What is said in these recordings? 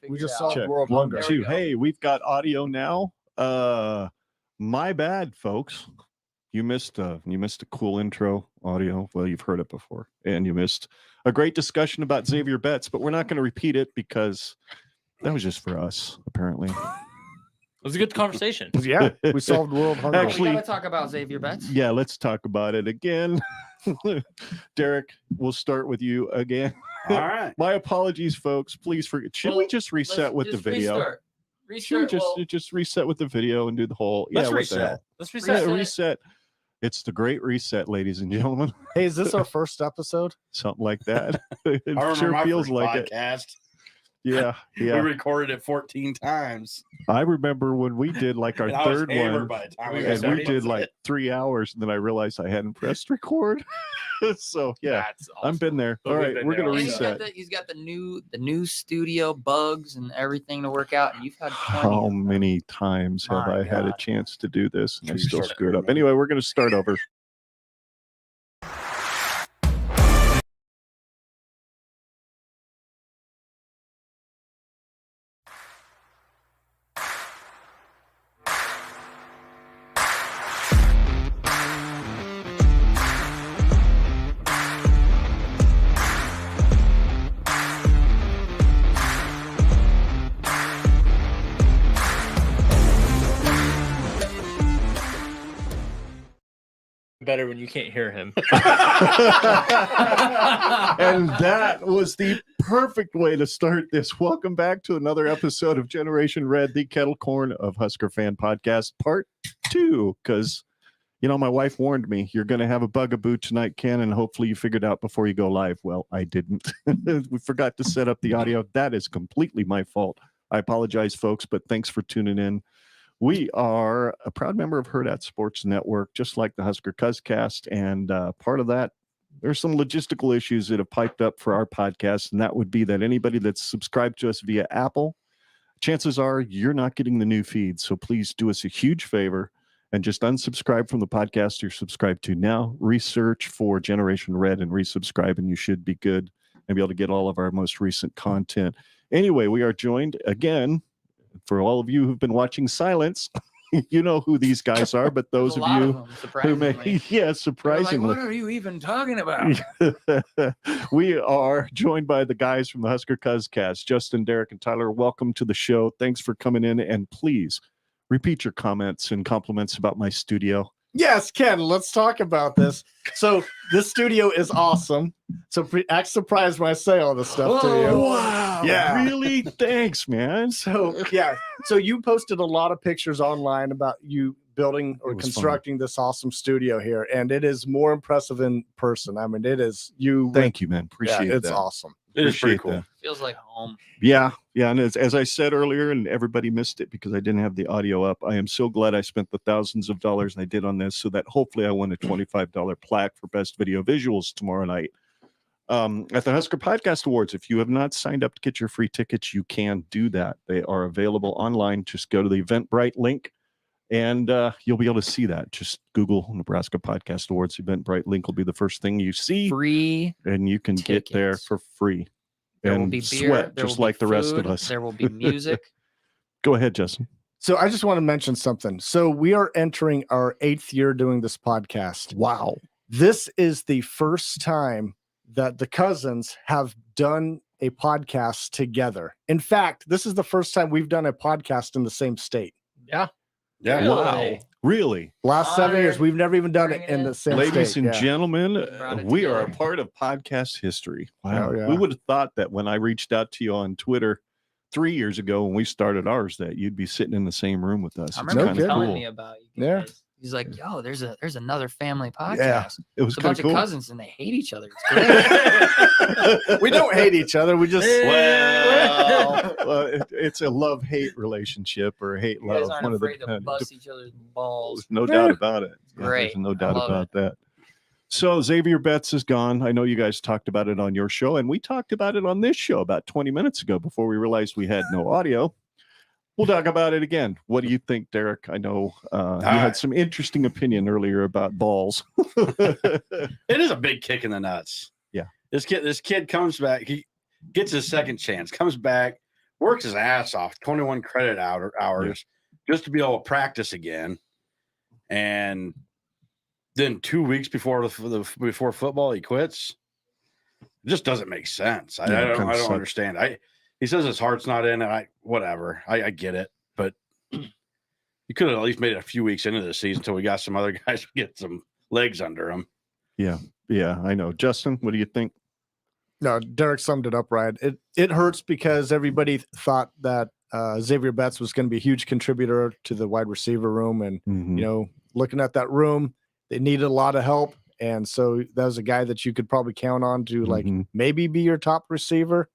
We just solved Check. world 1, hunger. 2. Hey, we've got audio now. My bad, folks. You missed a cool intro audio. Well, you've heard it before, and you missed a great discussion about Xavier Betts, but we're not going to repeat it because that was just for us, apparently. It was a good conversation. Yeah, we solved world hunger. Actually, we gotta talk about Xavier Betts. Yeah, let's talk about it again. Derrick, we'll start with you again. All right. My apologies, folks. Please forget. Should we just reset with the video? Should we just reset with the video and do the whole? Let's yeah, reset. Let's reset. reset. Reset. It's the great reset, ladies and gentlemen. Hey, is this our first episode? Something like that. It I remember sure my feels first like podcast. it. Yeah, We recorded it 14 times. I remember when we did like our And I was third hammered one, by the time We and we started. did like 3 hours, and then I realized I hadn't pressed record. So yeah, That's awesome. I've been there. But All we've right, been we're there gonna also. reset. He's got the new studio bugs and everything to work out, and you've had 20 How of them. many times have My I had a God. chance to do this and I Should we still start screwed up? over? Anyway, we're gonna start over. Better when you can't hear him. And that was the perfect way to start this. Welcome back to another episode of Generation Red, the kettle corn of Husker Fan Podcast, part 2. Because, you know, my wife warned me, you're going to have a bugaboo tonight, Ken, and hopefully you figured out before you go live. Well, I didn't. We forgot to set up the audio. That is completely my fault. I apologize, folks, but thanks for tuning in. We are a proud member of Hurrdat Sports Network, just like the Husker Podcast. And part of that, there's some logistical issues that have piped up for our podcast. And that would be that anybody that's subscribed to us via Apple, chances are you're not getting the new feed. So please do us a huge favor and just unsubscribe from the podcast you're subscribed to now. Research for Generation Red and resubscribe, and you should be good and be able to get all of our most recent content. Anyway, we are joined again. For all of you who've been watching Silence, you know who these guys are, but those There's of a lot you them, who may, surprisingly. yeah, They're surprisingly. like, what are you even talking about? We are joined by the guys from the Husker Podcast, Justin, Derrick, and Tyler. Welcome to the show. Thanks for coming in, and please repeat your comments and compliments about my studio. Yes, Ken, let's talk about this. So this studio is awesome. So act surprised when I say all this stuff to you. Wow. Yeah. Really? Thanks, man. So yeah, so you posted a lot of pictures online about you building or It was constructing this awesome studio here, and it is more impressive in person. I mean, it is you. Thank you, man. Appreciate yeah, it's that. awesome. It is pretty Appreciate cool. that. Feels like home. Yeah. And as I said earlier, and everybody missed it because I didn't have the audio up, I am so glad I spent the thousands of dollars I did on this so that hopefully I won a $25 plaque for best video visuals tomorrow night at the Husker Podcast Awards. If you have not signed up to get your free tickets, you can do that. They are available online. Just go to the Eventbrite link and you'll be able to see that. Just Google Nebraska Podcast Awards. Eventbrite link will be the first thing you see. Free. And you can get there tickets. for free. There will And be beer. sweat There just will be like the rest of food, us. There will be music. Go ahead, Justin. So I just want to mention something. So we are entering our 8th year doing this podcast. Wow. This is the first time that the cousins have done a podcast together. In fact, this is the first time we've done a podcast in the same state. Yeah. Yeah. Wow. Really? Last 7 years, Honored. we've never even done it Bring it in in. the same Ladies state. and Yeah. gentlemen, Brought it we are a together. part of podcast history. Wow. Oh, yeah. We would have thought that when I reached out to you on Twitter 3 years ago when we started ours, that you'd be sitting in the same room with us. I It's remember No him kind of telling cool. me about you Yeah. guys. He's like, yo, there's another family podcast. Yeah. It was It's a kind bunch of of cool. cousins and they hate each other. It's great. We don't hate each other. We just It's a love-hate relationship or You hate-love. guys aren't One of the afraid to bust each other's balls. no doubt about it. Great. There's no I doubt love about that. So Xavier Betts is gone. I know you guys talked about it on your show, and we talked about it on this show about 20 minutes ago before we realized we had no audio. We'll talk about it again. What do you think, Derrick? I know you had some interesting opinion earlier about balls. It is a big kick in the nuts. Yeah. This kid comes back. He gets his second chance, comes back, works his ass off, 21 credit hours, just to be able to practice again. And then 2 weeks before football, he quits. It just doesn't make sense. I don't understand. He says his heart's not in it. Whatever. I get it, but you could have at least made it a few weeks into the season until we got some other guys to get some legs under them. Yeah, I know. Justin, what do you think? No, Derek summed it up right. It hurts because everybody thought that Xavier Betts was going to be a huge contributor to the wide receiver room, and you know, looking at that room, they needed a lot of help. And so that was a guy that you could probably count on to like maybe be your top receiver.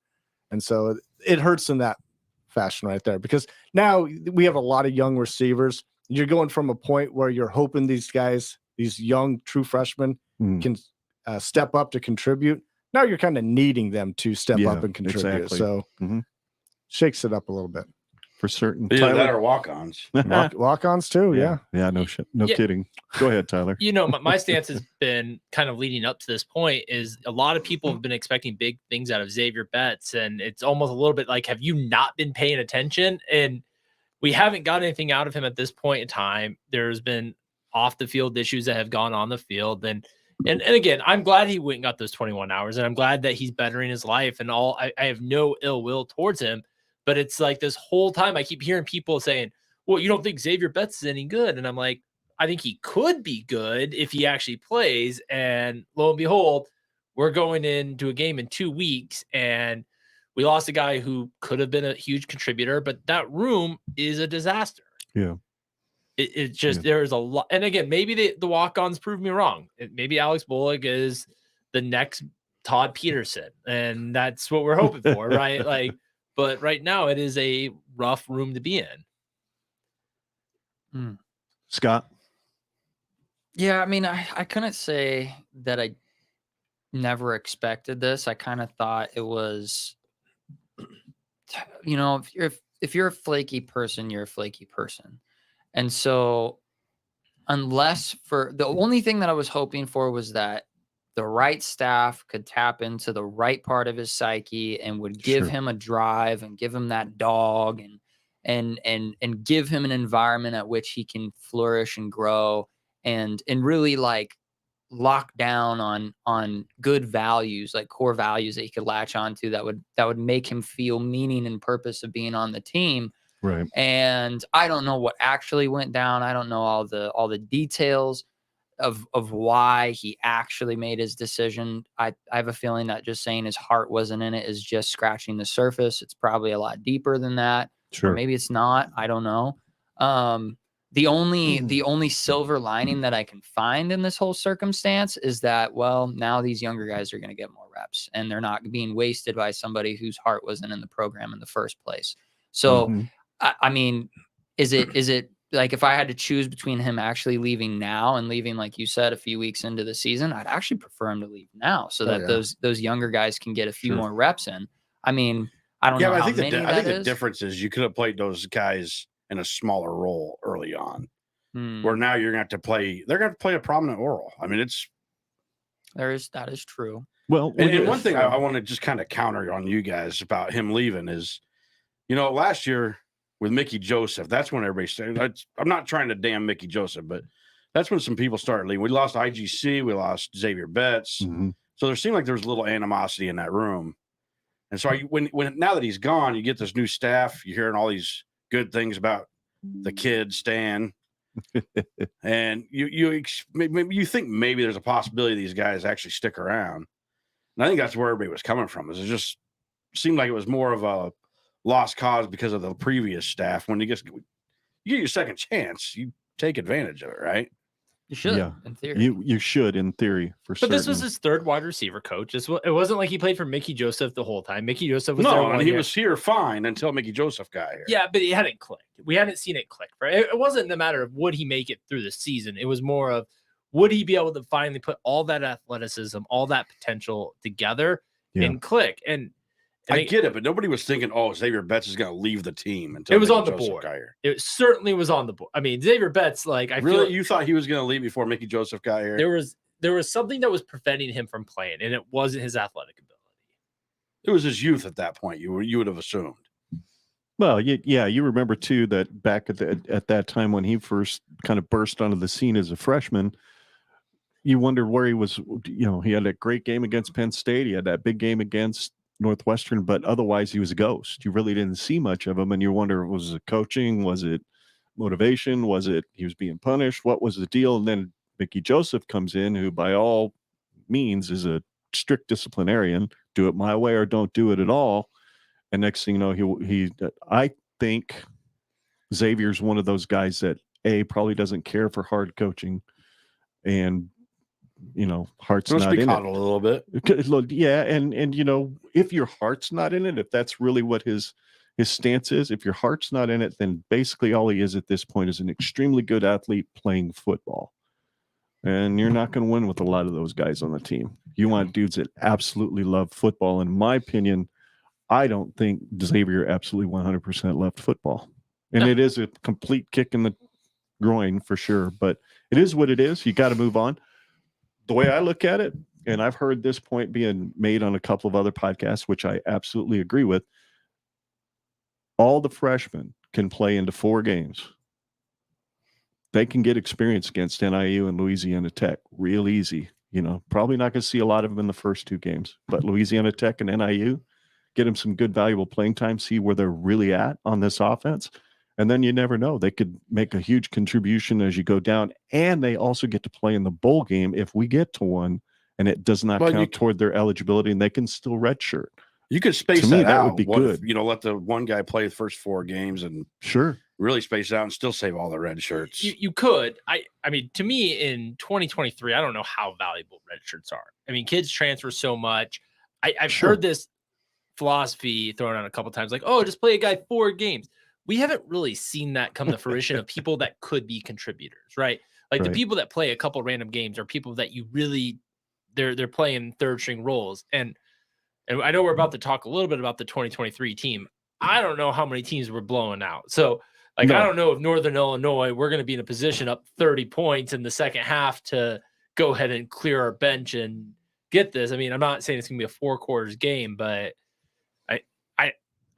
And so it hurts in that fashion right there, because now we have a lot of young receivers. You're going from a point where you're hoping these guys, these young true freshmen can step up to contribute. Now you're kind of needing them to step up and contribute. Exactly. So shakes it up a little bit. For certain. Either that or walk-ons. Walk-ons too, yeah. Yeah, no shit. No kidding. Go ahead, Tyler. You know, my stance has been kind of leading up to this point is a lot of people have been expecting big things out of Xavier Betts, and it's almost a little bit like, have you not been paying attention? And we haven't got anything out of him at this point in time. There's been off-the-field issues that have gone on the field, and again, I'm glad he went and got those 21 hours, and I'm glad that he's bettering his life and all. I have no ill will towards him. But it's like this whole time I keep hearing people saying, well, you don't think Xavier Betts is any good? And I'm like, I think he could be good if he actually plays. And lo and behold, we're going into a game in 2 weeks, and we lost a guy who could have been a huge contributor, but that room is a disaster. Yeah. It just, there's a lot. And again, maybe the walk-ons prove me wrong. Maybe Alex Bullock is the next Todd Peterson, and that's what we're hoping for, right? Like, but right now it is a rough room to be in. Scott? Yeah, I mean, I couldn't say that I never expected this. I kind of thought it was, you know, if you're a flaky person, you're a flaky person. And so the only thing that I was hoping for was that the right staff could tap into the right part of his psyche and would give him a drive and give him that dog and give him an environment at which he can flourish and grow and really like lock down on good values, like core values that he could latch onto that would make him feel meaning and purpose of being on the team. Right. And I don't know what actually went down. I don't know all the details of why he actually made his decision. I have a feeling that just saying his heart wasn't in it is just scratching the surface. It's probably a lot deeper than that. Sure. Or maybe it's not. I don't know. The only silver lining that I can find in this whole circumstance is that, well, now these younger guys are going to get more reps and they're not being wasted by somebody whose heart wasn't in the program in the first place. So, I mean, is it like if I had to choose between him actually leaving now and leaving, like you said, a few weeks into the season, I'd actually prefer him to leave now so that those younger guys can get a few more reps in. I mean, I don't know. But how I think many I think that the difference is you could have played those guys in a smaller role early on, where now you're going to have to play. They're going to play a prominent role. I mean, that is true. Well, and one thing I want to just kind of counter on you guys about him leaving is, you know, last year with Mickey Joseph, that's when everybody started. I'm not trying to damn Mickey Joseph, but that's when some people started leaving. We lost IGC, we lost Xavier Betts, so there seemed like there was a little animosity in that room. And so when now that he's gone, you get this new staff. You're hearing all these good things about the kid Stan, and you think maybe there's a possibility these guys actually stick around. And I think that's where everybody was coming from. It just seemed like it was more of a lost cause because of the previous staff. When you get your second chance, you take advantage of it, right? You should, in theory. You should, in theory, for But certain. this was his third wide receiver coach. It wasn't like he played for Mickey Joseph the whole time. Mickey Joseph was there and he was here fine until Mickey Joseph got here. Yeah, but it hadn't clicked. We hadn't seen it click. Right? It wasn't a matter of would he make it through the season. It was more of would he be able to finally put all that athleticism, all that potential together and click. And I get it, but nobody was thinking, "Oh, Xavier Betts is going to leave the team." Until it was Mickey on the Joseph board. got here. It certainly was on the board. I mean, Xavier Betts, like I feel You thought he was going to leave before Mickey Joseph got here? there was something that was preventing him from playing, and it wasn't his athletic ability. It was his youth at that point. You would have assumed. Well, you remember too that back at that time when he first kind of burst onto the scene as a freshman, you wonder where he was. He had a great game against Penn State. He had that big game against Northwestern, but otherwise he was a ghost. You really didn't see much of him, and you wonder, was it coaching? Was it motivation? Was it he was being punished? What was the deal? And then Mickey Joseph comes in, who by all means is a strict disciplinarian. Do it my way or don't do it at all. And next thing you know, I think Xavier's one of those guys that probably doesn't care for hard coaching, and heart's not in it. A little bit. Yeah, and if your heart's not in it, if that's really what his stance is, if your heart's not in it, then basically all he is at this point is an extremely good athlete playing football. And you're not going to win with a lot of those guys on the team. You want dudes that absolutely love football. In my opinion, I don't think Xavier absolutely 100% loved football. And It is a complete kick in the groin for sure. But it is what it is. You got to move on. The way I look at it, and I've heard this point being made on a couple of other podcasts, which I absolutely agree with, all the freshmen can play into 4 games. They can get experience against NIU and Louisiana Tech real easy. Probably not going to see a lot of them in the first 2 games, but Louisiana Tech and NIU, get them some good, valuable playing time, see where they're really at on this offense. And then you never know. They could make a huge contribution as you go down. And they also get to play in the bowl game if we get to one, and it does not count toward their eligibility, and they can still redshirt. You could space that out. That would be good. Let the one guy play the first 4 games and really space out and still save all the red shirts. You could. I mean, to me, in 2023, I don't know how valuable red shirts are. I mean, kids transfer so much. I've heard this philosophy thrown out a couple times, like, oh, just play a guy 4 games. We haven't really seen that come to fruition of people that could be contributors, right? Like the people that play a couple random games are people that you really they're playing third string roles. And I know we're about to talk a little bit about the 2023 team. I don't know how many teams we're blowing out. So I don't know if Northern Illinois, we're going to be in a position up 30 points in the second half to go ahead and clear our bench and get this. I mean, I'm not saying it's going to be a 4 quarters game, but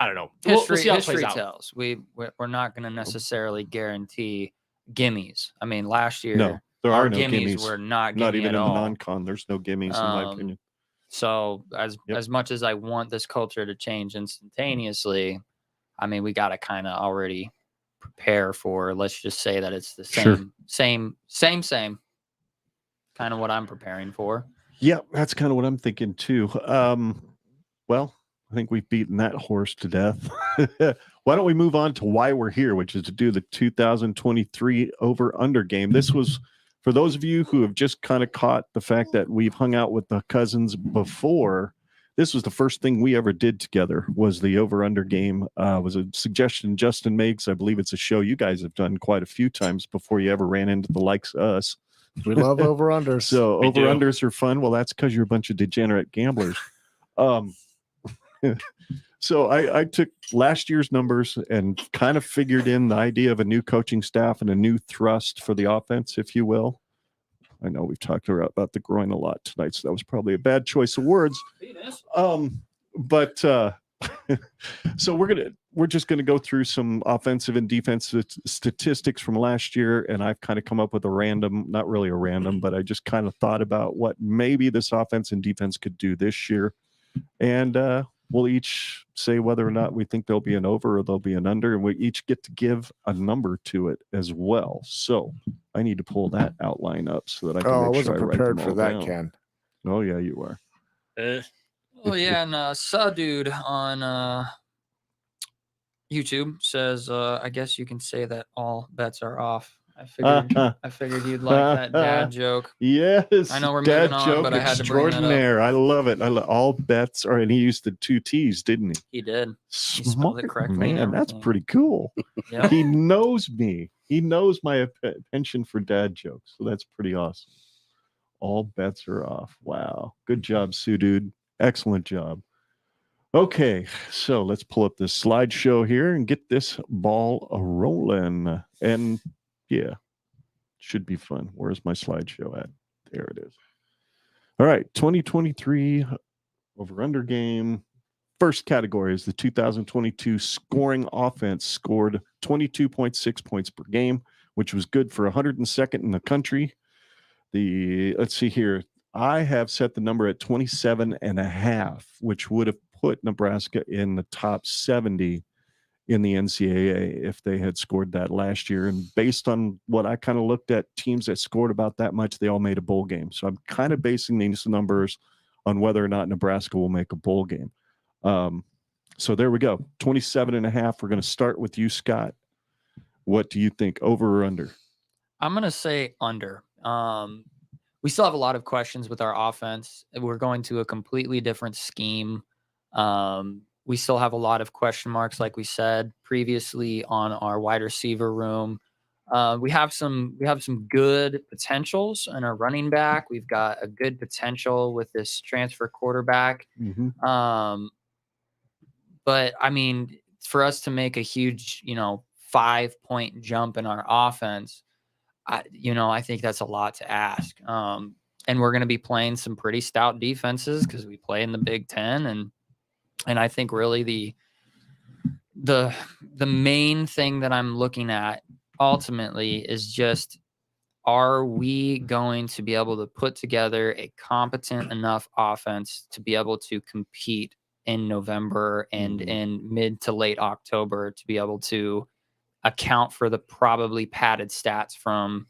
I don't know. History, we'll see how it history plays out. tells. We're not going to necessarily guarantee gimmies. I mean, last year there our are no gimmies were not even in the all. non-con. There's no gimmies in my opinion. So as much as I want this culture to change instantaneously, I mean, we got to kind of already prepare for. Let's just say that it's the same kind of what I'm preparing for. Yeah, that's kind of what I'm thinking too. Well, I think we've beaten that horse to death. Why don't we move on to why we're here, which is to do the 2023 over-under game. This was, for those of you who have just kind of caught the fact that we've hung out with the cousins before, this was the first thing we ever did together, was the over-under game. Was a suggestion Justin makes. I believe it's a show you guys have done quite a few times before you ever ran into the likes of us. We love over-unders. So over-unders are fun. Well, that's because you're a bunch of degenerate gamblers. So I took last year's numbers and kind of figured in the idea of a new coaching staff and a new thrust for the offense, if you will. I know we've talked about the groin a lot tonight, so that was probably a bad choice of words. So we're just gonna go through some offensive and defensive statistics from last year, and I've kind of come up with not really a random, but I just kind of thought about what maybe this offense and defense could do this year, and we'll each say whether or not we think there'll be an over or there'll be an under, and we each get to give a number to it as well. So I need to pull that outline up so that I can I make wasn't sure prepared I for write them that, all down. Ken. Oh yeah, you are. Oh yeah, and Dude on YouTube says, I guess you can say that all bets are off. I figured you'd like that dad joke. Yes. I know we're dad moving on, joke but I had to bring that up. extraordinaire. I love it. All bets are, and he used the 2 T's, didn't he? He did. He spelled Smart, it correctly. man, that's pretty cool. Yep. He knows me. He knows my penchant for dad jokes. So that's pretty awesome. All bets are off. Wow. Good job, Sue Dude. Excellent job. Okay, so let's pull up this slideshow here and get this ball rolling. And yeah, should be fun. Where's my slideshow at? There it is. All right, 2023 over-under game first category is the 2022 scoring offense scored 22.6 points per game, which was good for 102nd in the country. Let's see here. I have set the number at 27.5, which would have put Nebraska in the top 70 in the NCAA if they had scored that last year. And based on what I kind of looked at, teams that scored about that much, they all made a bowl game. So I'm kind of basing these numbers on whether or not Nebraska will make a bowl game. So there we go. 27.5. We're going to start with you, Scott. What do you think, over or under? I'm going to say under. We still have a lot of questions with our offense. We're going to a completely different scheme. We still have a lot of question marks, like we said previously, on our wide receiver room. We have some good potentials in our running back. We've got a good potential with this transfer quarterback. Mm-hmm. But I mean, for us to make a huge, 5-point jump in our offense, I think that's a lot to ask. And we're going to be playing some pretty stout defenses because we play in the Big Ten, and I think really the main thing that I'm looking at ultimately is just, are we going to be able to put together a competent enough offense to be able to compete in November and in mid to late October to be able to account for the probably padded stats from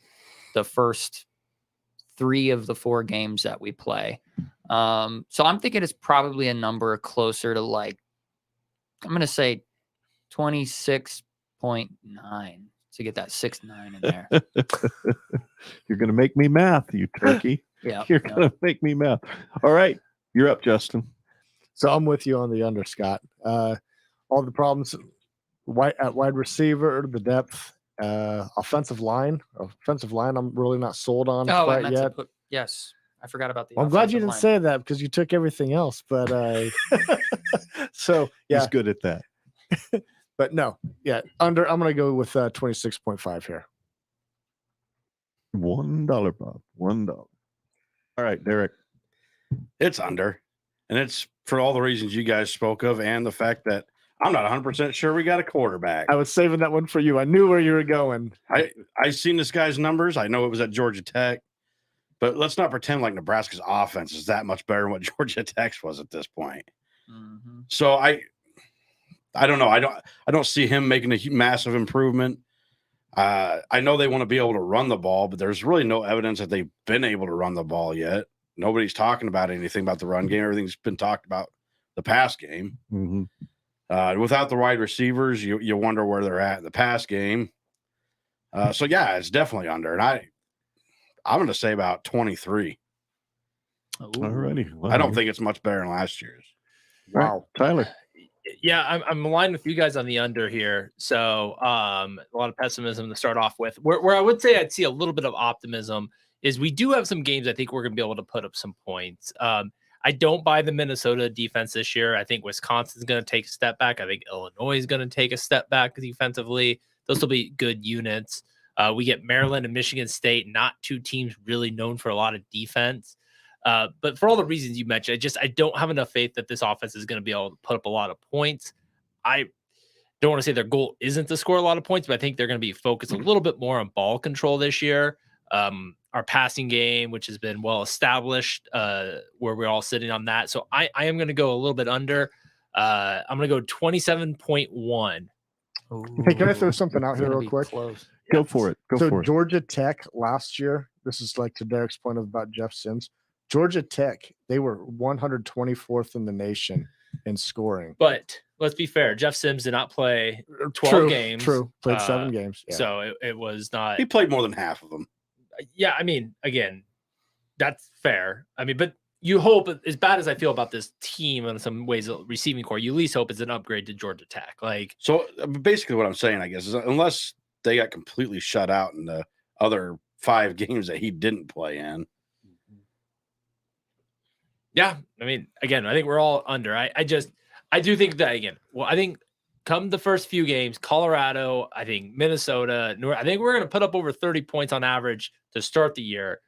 the first 3 of the 4 games that we play. So I'm thinking it's probably a number closer to, like, I'm going to say 26.9 to get that 6.9 in there. You're going to make me math, you turkey. Yeah. You're going to make me math. All right. You're up, Justin. So I'm with you on the under, Scott. All the problems at wide receiver, the depth, offensive line. I'm really not sold on quite yet. Yes. I forgot about the Well, I'm glad you didn't line. say that because you took everything else. But so yeah, He's good at that. But no, yeah, under. I'm going to go with 26.5 here. $1, Bob. $1. All right, Derrick. It's under. And it's for all the reasons you guys spoke of, and the fact that I'm not 100% sure we got a quarterback. I was saving that one for you. I knew where you were going. I seen this guy's numbers. I know it was at Georgia Tech, but let's not pretend like Nebraska's offense is that much better than what Georgia Tech's was at this point. Mm-hmm. So I don't know. I don't see him making a massive improvement. I know they want to be able to run the ball, but there's really no evidence that they've been able to run the ball yet. Nobody's talking about anything about the run game. Everything's been talked about the pass game. Mm-hmm. Without the wide receivers, you wonder where they're at in the pass game. So yeah, it's definitely under. And I'm going to say about 23. All righty. Well, I don't think it's much better than last year's. Wow. Tyler. Yeah, I'm aligned with you guys on the under here. So a lot of pessimism to start off with. Where I would say I'd see a little bit of optimism is we do have some games I think we're going to be able to put up some points. I don't buy the Minnesota defense this year. I think Wisconsin's going to take a step back. I think Illinois is going to take a step back defensively. Those will be good units. We get Maryland and Michigan State, not 2 teams really known for a lot of defense. But for all the reasons you mentioned, I don't have enough faith that this offense is going to be able to put up a lot of points. I don't want to say their goal isn't to score a lot of points, but I think they're going to be focused a little bit more on ball control this year. Our passing game, which has been well established, where we're all sitting on that. So I am going to go a little bit under. I'm going to go 27.1. Hey, can I throw something out here real quick? Close. Go for it. Go for it. Georgia Tech last year, this is like to Derrick's point about Jeff Sims. Georgia Tech, they were 124th in the nation in scoring. But let's be fair. Jeff Sims did not play 12 games. True. Played 7 games. Yeah. So it was not. He played more than half of them. Yeah, I mean, again, that's fair. I mean, but you hope, as bad as I feel about this team in some ways, receiving core, you at least hope it's an upgrade to Georgia Tech. Like, so basically what I'm saying, I guess, is unless they got completely shut out in the other 5 games that he didn't play in. Yeah, I mean, again, I think we're all under. I do think that, again, well, I think come the first few games, Colorado, I think Minnesota, I think we're going to put up over 30 points on average to start the year.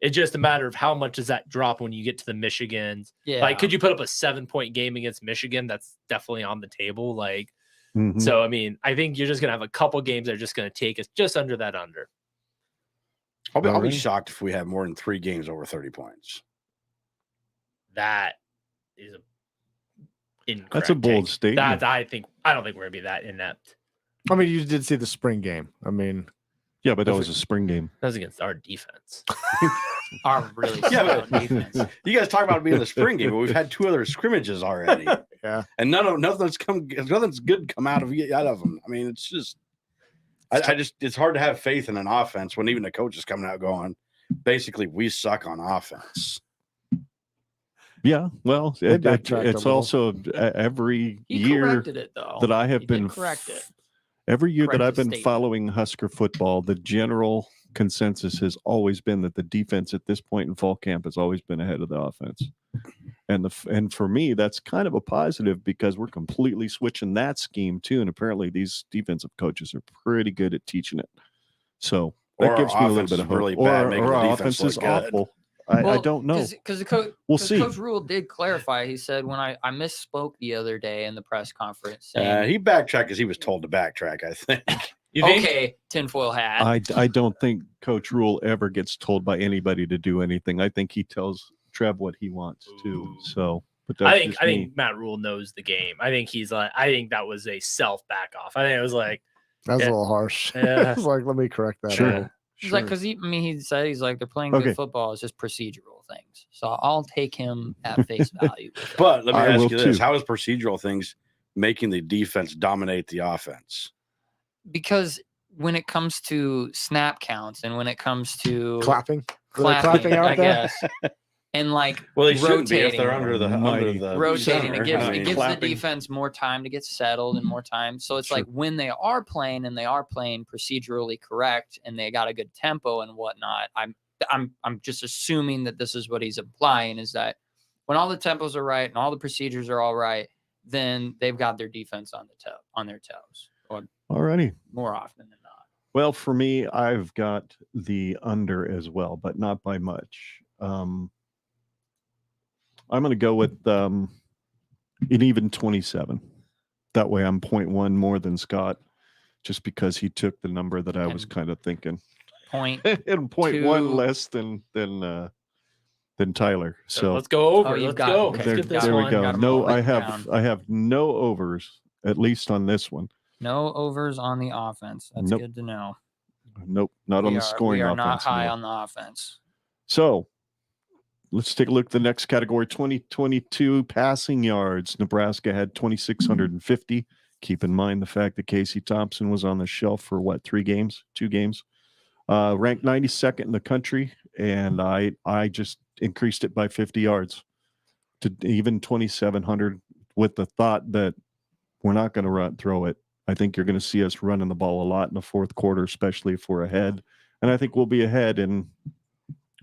It's just a matter of how much does that drop when you get to the Michigans. Yeah. Like, could you put up a 7-point game against Michigan? That's definitely on the table. Like, Mhm. so, I mean, I think you're just going to have a couple games that are just going to take us just under that under. I'll be Alright. shocked if we have more than 3 games over 30 points. That is incorrect. That's a bold take. statement. I don't think we're going to be that inept. I mean, you did see the spring game. I mean, Yeah, but that was a spring game. That was against our defense. Our really Yeah, solid but- defense. You guys talk about it being the spring game, but we've had 2 other scrimmages already. Yeah. And nothing's good come out of them. I mean, it's just it's hard to have faith in an offense when even the coach is coming out going, basically, we suck on offense. Yeah, well, They backtracked a it's little. also every He year corrected it though. that I have He been did correct it. every year that Correct I've the been statement. following Husker football, the general consensus has always been that the defense at this point in fall camp has always been ahead of the offense. And for me, that's kind of a positive because we're completely switching that scheme too. And apparently these defensive coaches are pretty good at teaching it. So that Or gives our me a little offense bit is of hope. really bad, making or the our defense offense is look good. awful. I don't know. Because We'll see. Coach Rule did clarify. He said when I misspoke the other day in the press conference. Saying, He backtracked because he was told to backtrack, I think. You think? okay, tinfoil hat. I don't think Coach Rule ever gets told by anybody to do anything. I think he tells Trev what he wants to. So, but that's I just me. think Matt Rule knows the game. I think that was a self back off. I think it was like, that's Yeah. a little harsh. Yeah. It's like, let me correct that. Sure. a little. He's like, because he said he's like they're playing Okay. good football. It's just procedural things. So I'll take him at face value. with it. But let me I ask will you this: too. how is procedural things making the defense dominate the offense? Because when it comes to snap counts and when it comes to Clapping. Were they clapping out I there? guess, and like Well, they shouldn't be if rotating, they're under the rotating, center. it gives I mean, the clapping. defense more time to get settled and more time. So it's Sure. like when they are playing and they are playing procedurally correct and they got a good tempo and whatnot. I'm just assuming that this is what he's implying is that when all the tempos are right and all the procedures are all right, then they've got their defense on their toes, or Alrighty. more often than not. Well, for me, I've got the under as well, but not by much. I'm going to go with an even 27. That way I'm 0.1 more than Scott, just because he took the number that I was And- kind of thinking. Point. And 0.1 Two. less than Tyler. So let's go over. Oh, you've Let's got- go. okay, Let's there, get this there we one. go. Got 'em No, all I written have no overs, at least on this one. No overs on the offense. That's Nope. good to know. Nope, not on the scoring We are offense. not high no. on the offense. So let's take a look at the next category 2022 passing yards. Nebraska had 2,650. Keep in mind the fact that Casey Thompson was on the shelf for what, 2 games? Ranked 92nd in the country, and I just increased it by 50 yards to even 2,700 with the thought that we're not going to throw it. I think you're going to see us running the ball a lot in the fourth quarter, especially if we're ahead. And I think we'll be ahead in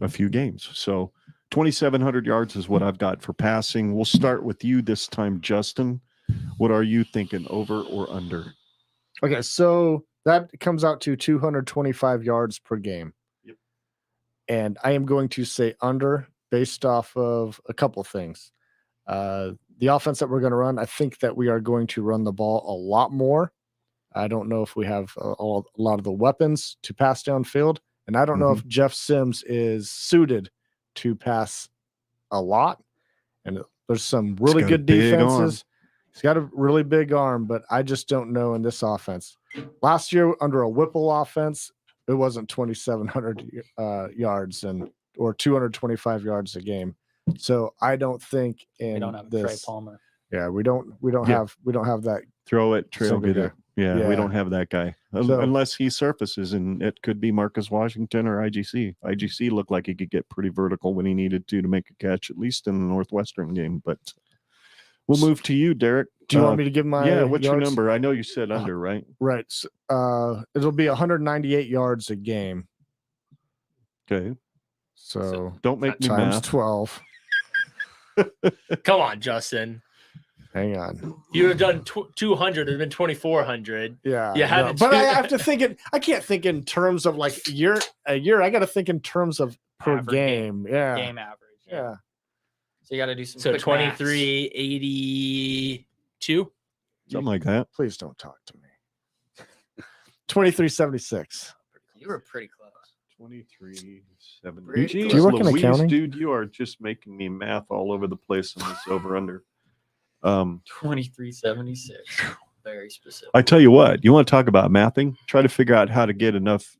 a few games. So 2,700 yards is what I've got for passing. We'll start with you this time, Justin. What are you thinking, over or under? Okay, so that comes out to 225 yards per game. Yep. And I am going to say under based off of a couple of things. The offense that we're going to run, I think that we are going to run the ball a lot more. I don't know if we have a lot of the weapons to pass downfield. And I don't know if Jeff Sims is suited to pass a lot. And there's some really got a good big arm. defenses. He's got a really big arm, but I just don't know in this offense. Last year under a Whipple offense, it wasn't 2,700 yards or 225 yards a game. So I don't think in We don't have this. Trey Palmer. Yeah, we don't Yeah. have that. Throw it, Trail, Somebody get it. Yeah, Yeah. we don't have that guy. So- Unless he surfaces, and it could be Marcus Washington or IGC. IGC looked like he could get pretty vertical when he needed to make a catch, at least in the Northwestern game. But we'll move to you, Derek. Do you want me to give my what's your yards? number? I know you said under, right? Right. It'll be 198 yards a game. Okay. So Don't make me times math. 12. Come on, Justin. Hang on. You would have done 200. It'd been 2,400. Yeah. You had no, it but too. I have to think I can't think in terms of like a year. I got to think in terms of per average game. Yeah. game average. Yeah. So you got to do some. So quick maths. 2382. Something like that. Please don't talk to me. 2376. You were pretty close. 2370. Do you work in accounting? Dude, you are just making me math all over the place on this over under. 2376. Very specific. I tell you what, you want to talk about mathing? Try to figure out how to get enough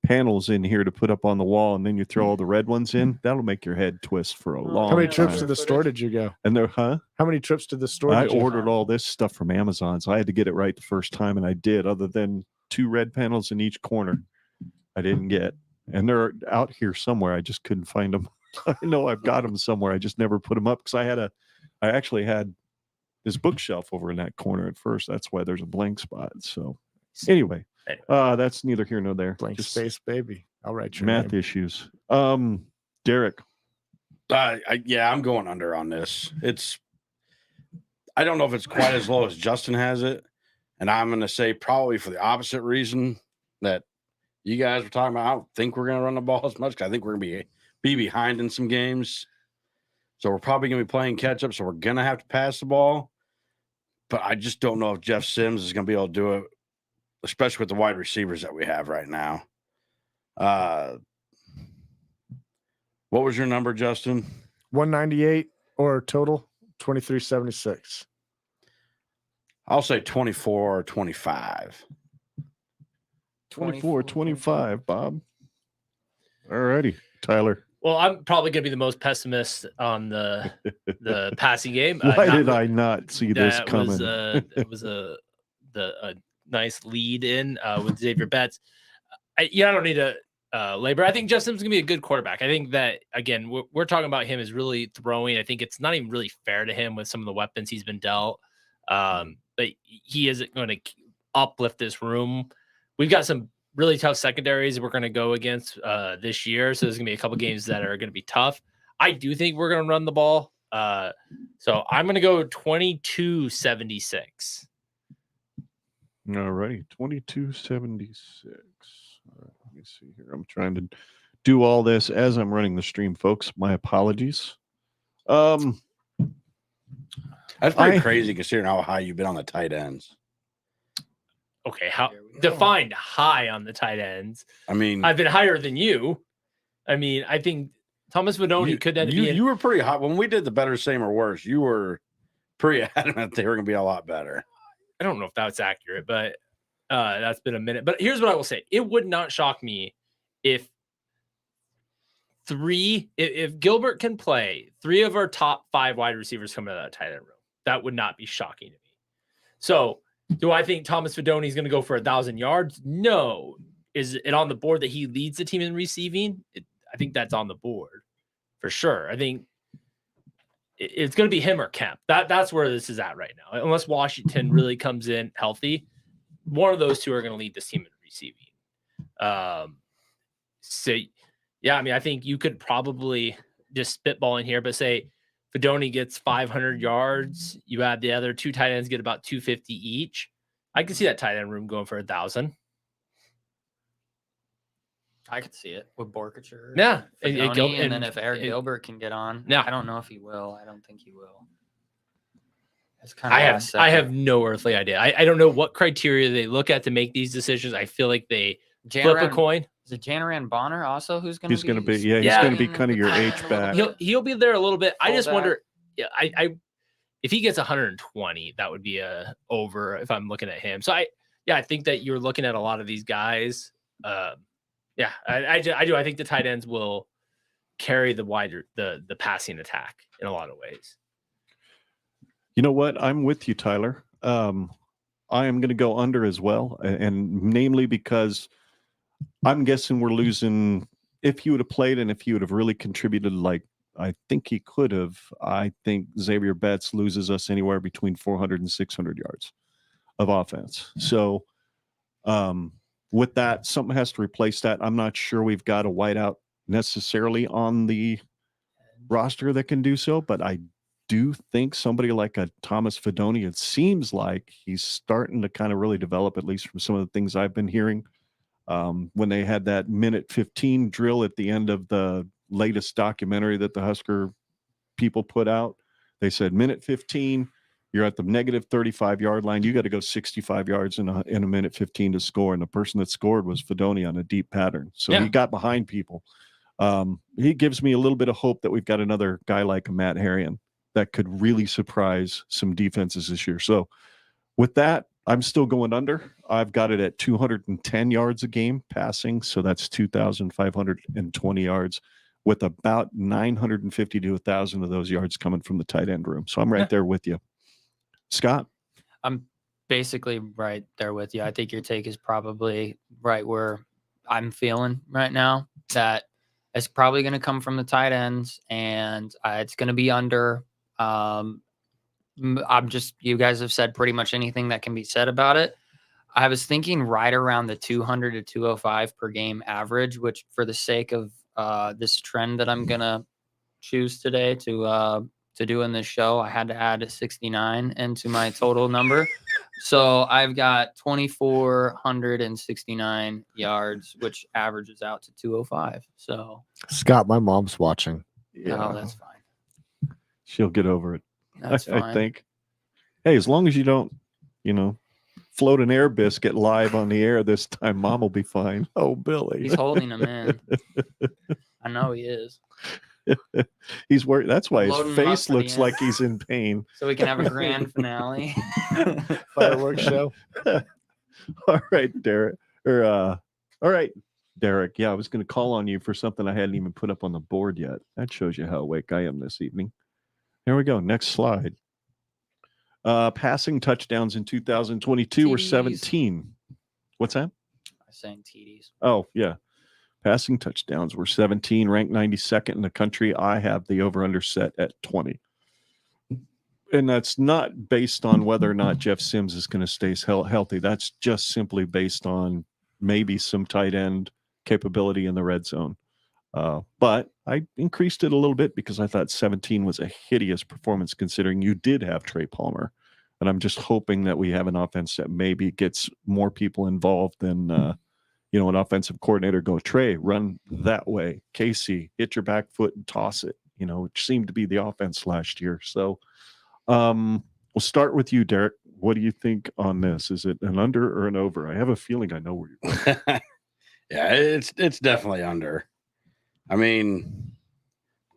panels in here to put up on the wall, and then you throw all the red ones in. That'll make your head twist for a long How many time. trips to the store did you go? And there, huh? How many trips to the store? I did you ordered all this stuff from Amazon, so I had to get it right the first time, and I did. Other than 2 red panels in each corner, I didn't get. And they're out here somewhere. I just couldn't find them. I know I've got them somewhere. I just never put them up because I actually had this bookshelf over in that corner at first. That's why there's a blank spot. So anyway, that's neither here nor there. Blank Just space, baby. I'll write your math name. issues. Derrick. Yeah, I'm going under on this. I don't know if it's quite as low as Justin has it, and I'm going to say probably for the opposite reason that you guys were talking about. I don't think we're going to run the ball as much because I think we're going to be behind in some games. So we're probably going to be playing catch up. So we're going to have to pass the ball. But I just don't know if Jeff Sims is going to be able to do it, especially with the wide receivers that we have right now. What was your number, Justin? 198 or total 2376. I'll say 24 or 25. 24-25, Bob. All righty, Tyler. Well, I'm probably going to be the most pessimist on the passing game. Why did I not see this coming? It was a nice lead in with Xavier Betts. I don't need to labor. I think Justin's going to be a good quarterback. I think that, again, we're talking about him as really throwing. I think it's not even really fair to him with some of the weapons he's been dealt. But he isn't going to uplift this room. We've got some really tough secondaries we're going to go against this year. So there's going to be a couple games that are going to be tough. I do think we're going to run the ball. So I'm going to go 22-76. All righty, 2276. All right, let me see here. I'm trying to do all this as I'm running the stream, folks. My apologies. That's pretty crazy considering how high you've been on the tight ends. Okay, how defined high on the tight ends? I mean, I've been higher than you. I mean, I think Thomas Vadoni could end up being. You were pretty high when we did the better, same, or worse. You were pretty adamant they were going to be a lot better. I don't know if that's accurate, but that's been a minute. But here's what I will say: it would not shock me if Gilbert can play 3 of our top 5 wide receivers come out of that tight end room. That would not be shocking to me. So. Do I think Thomas Vadoni is going to go for 1,000 yards? No. Is it on the board that he leads the team in receiving? I think that's on the board for sure. I think it's going to be him or Kemp. That's where this is at right now. Unless Washington really comes in healthy, one of those two are going to lead this team in receiving. So, yeah, I mean, I think you could probably just spitball in here, but say Vadoni gets 500 yards. You add the other 2 tight ends get about 250 each. I can see that tight end room going for 1,000. I could see it with Borkacher. Yeah, and then if Eric Gilbert can get on, I don't know if he will. I don't think he will. It's kind of I have no earthly idea. I don't know what criteria they look at to make these decisions. I feel like they flip a coin. Is it Janaran Bonner also who's going to be? He's going to be, he's going to be kind of your H back. He'll be there a little bit. I just wonder, if he gets 120, that would be a over if I'm looking at him. So I think that you're looking at a lot of these guys. I do. I think the tight ends will carry the passing attack in a lot of ways. You know what? I'm with you, Tyler. I am going to go under as well, and namely because I'm guessing we're losing. If he would have played and if he would have really contributed like I think he could have, I think Xavier Betts loses us anywhere between 400 and 600 yards of offense. So with that, something has to replace that. I'm not sure we've got a wideout necessarily on the roster that can do so, but I do think somebody like a Thomas Vadoni, it seems like he's starting to kind of really develop, at least from some of the things I've been hearing. When they had that minute 15 drill at the end of the latest documentary that the Husker people put out, they said minute 15, you're at the negative 35-yard line. You got to go 65 yards in a minute 15 to score. And the person that scored was Fedoni on a deep pattern. So he got behind people. He gives me a little bit of hope that we've got another guy like Matt Harrion that could really surprise some defenses this year. So with that, I'm still going under. I've got it at 210 yards a game passing. So that's 2,520 yards, with about 950 to 1,000 of those yards coming from the tight end room. So I'm right there with you. Scott? I'm basically right there with you. I think your take is probably right where I'm feeling right now, that it's probably going to come from the tight ends, and it's going to be under. You guys have said pretty much anything that can be said about it. I was thinking right around the 200 to 205 per game average, which for the sake of this trend that I'm going to choose today to do in this show, I had to add a 69 into my total number. So I've got 2,469 yards, which averages out to 205. So Scott, my mom's watching. oh, that's fine. She'll get over it. That's fine. I think. Hey, as long as you don't, float an air biscuit live on the air this time, Mom will be fine. Oh, Billy. He's holding him in. I know he is. He's worried. That's why Loading his him up face for the looks end. like he's in pain. So we can have a grand finale. Fireworks show. All right, Derek. All right, Derek. Yeah, I was going to call on you for something I hadn't even put up on the board yet. That shows you how awake I am this evening. Here we go. Next slide. Passing touchdowns in 2022 were 17. What's that? I'm saying TDs. Oh, yeah. Passing touchdowns were 17, ranked 92nd in the country. I have the over-under set at 20. And that's not based on whether or not Jeff Sims is going to stay healthy. That's just simply based on maybe some tight end capability in the red zone. But I increased it a little bit because I thought 17 was a hideous performance considering you did have Trey Palmer. And I'm just hoping that we have an offense that maybe gets more people involved than, an offensive coordinator go, Trey, run that way. Casey, hit your back foot and toss it, which seemed to be the offense last year. So we'll start with you, Derek. What do you think on this? Is it an under or an over? I have a feeling I know where you're going. Yeah, it's definitely under. I mean,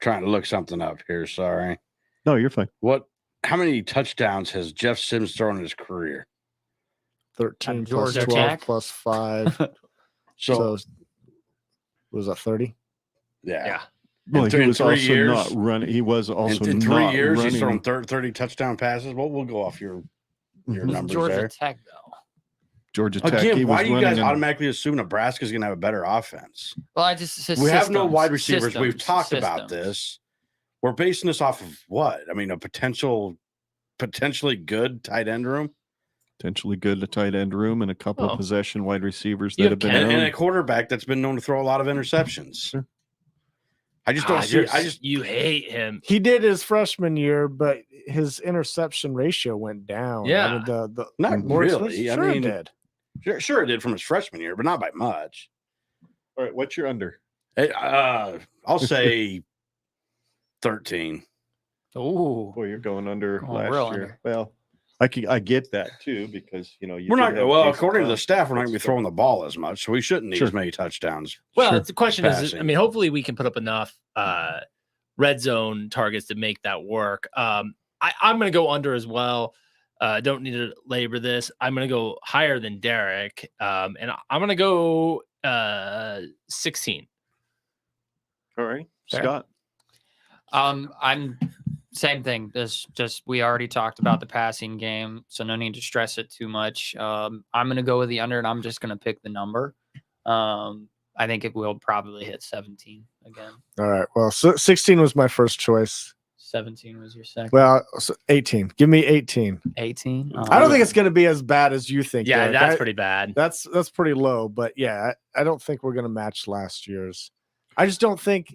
trying to look something up here. Sorry. No, you're fine. How many touchdowns has Jeff Sims thrown in his career? 13 plus Georgia 12 Tech. plus 5. So was that 30? Yeah. Well, he in was 3 also years- not running. He was also In 3 not years, running. he's thrown 30 touchdown passes. Well, we'll go off your numbers Georgia there. Tech, though. Georgia Tech. he Again, why was do you guys running in- automatically assume Nebraska's going to have a better offense? Well, We have no wide receivers. We've systems. talked about this. We're basing this off of what? I mean, a potentially good tight end room potentially good at tight end room and a couple of possession wide receivers You that have have been and known. a quarterback that's been known to throw a lot of interceptions. Sure. I just don't see. You hate him. He did his freshman year, but his interception ratio went down. Yeah. I mean, the Not more really. expensive- I sure it mean, did. Sure, it did from his freshman year, but not by much. All right, what's your under? I'll say 13. Ooh. Boy, you're going under Going last real year. under. Well, I get that too because you We're not did have well, Casey according to the Thomas. staff, we're not going to be throwing the ball as much, so we shouldn't need Sure. as many touchdowns. Well, Sure. the question is, I Passing. mean, hopefully we can put up enough red zone targets to make that work. I'm going to go under as well. Don't need to labor this. I'm going to go higher than Derek, and I'm going to go 16. All right, Fair. Scott. I'm same thing. This just we already talked about the passing game, so no need to stress it too much. I'm gonna go with the under, and I'm just gonna pick the number. I think it will probably hit 17 again. All right. Well, so 16 was my first choice. 17 was your second. Well, so 18. Give me 18. 18. I don't think it's going to be as bad as you think. Yeah, Derek. that's pretty bad. That's pretty low. But yeah, I don't think we're going to match last year's. I just don't think,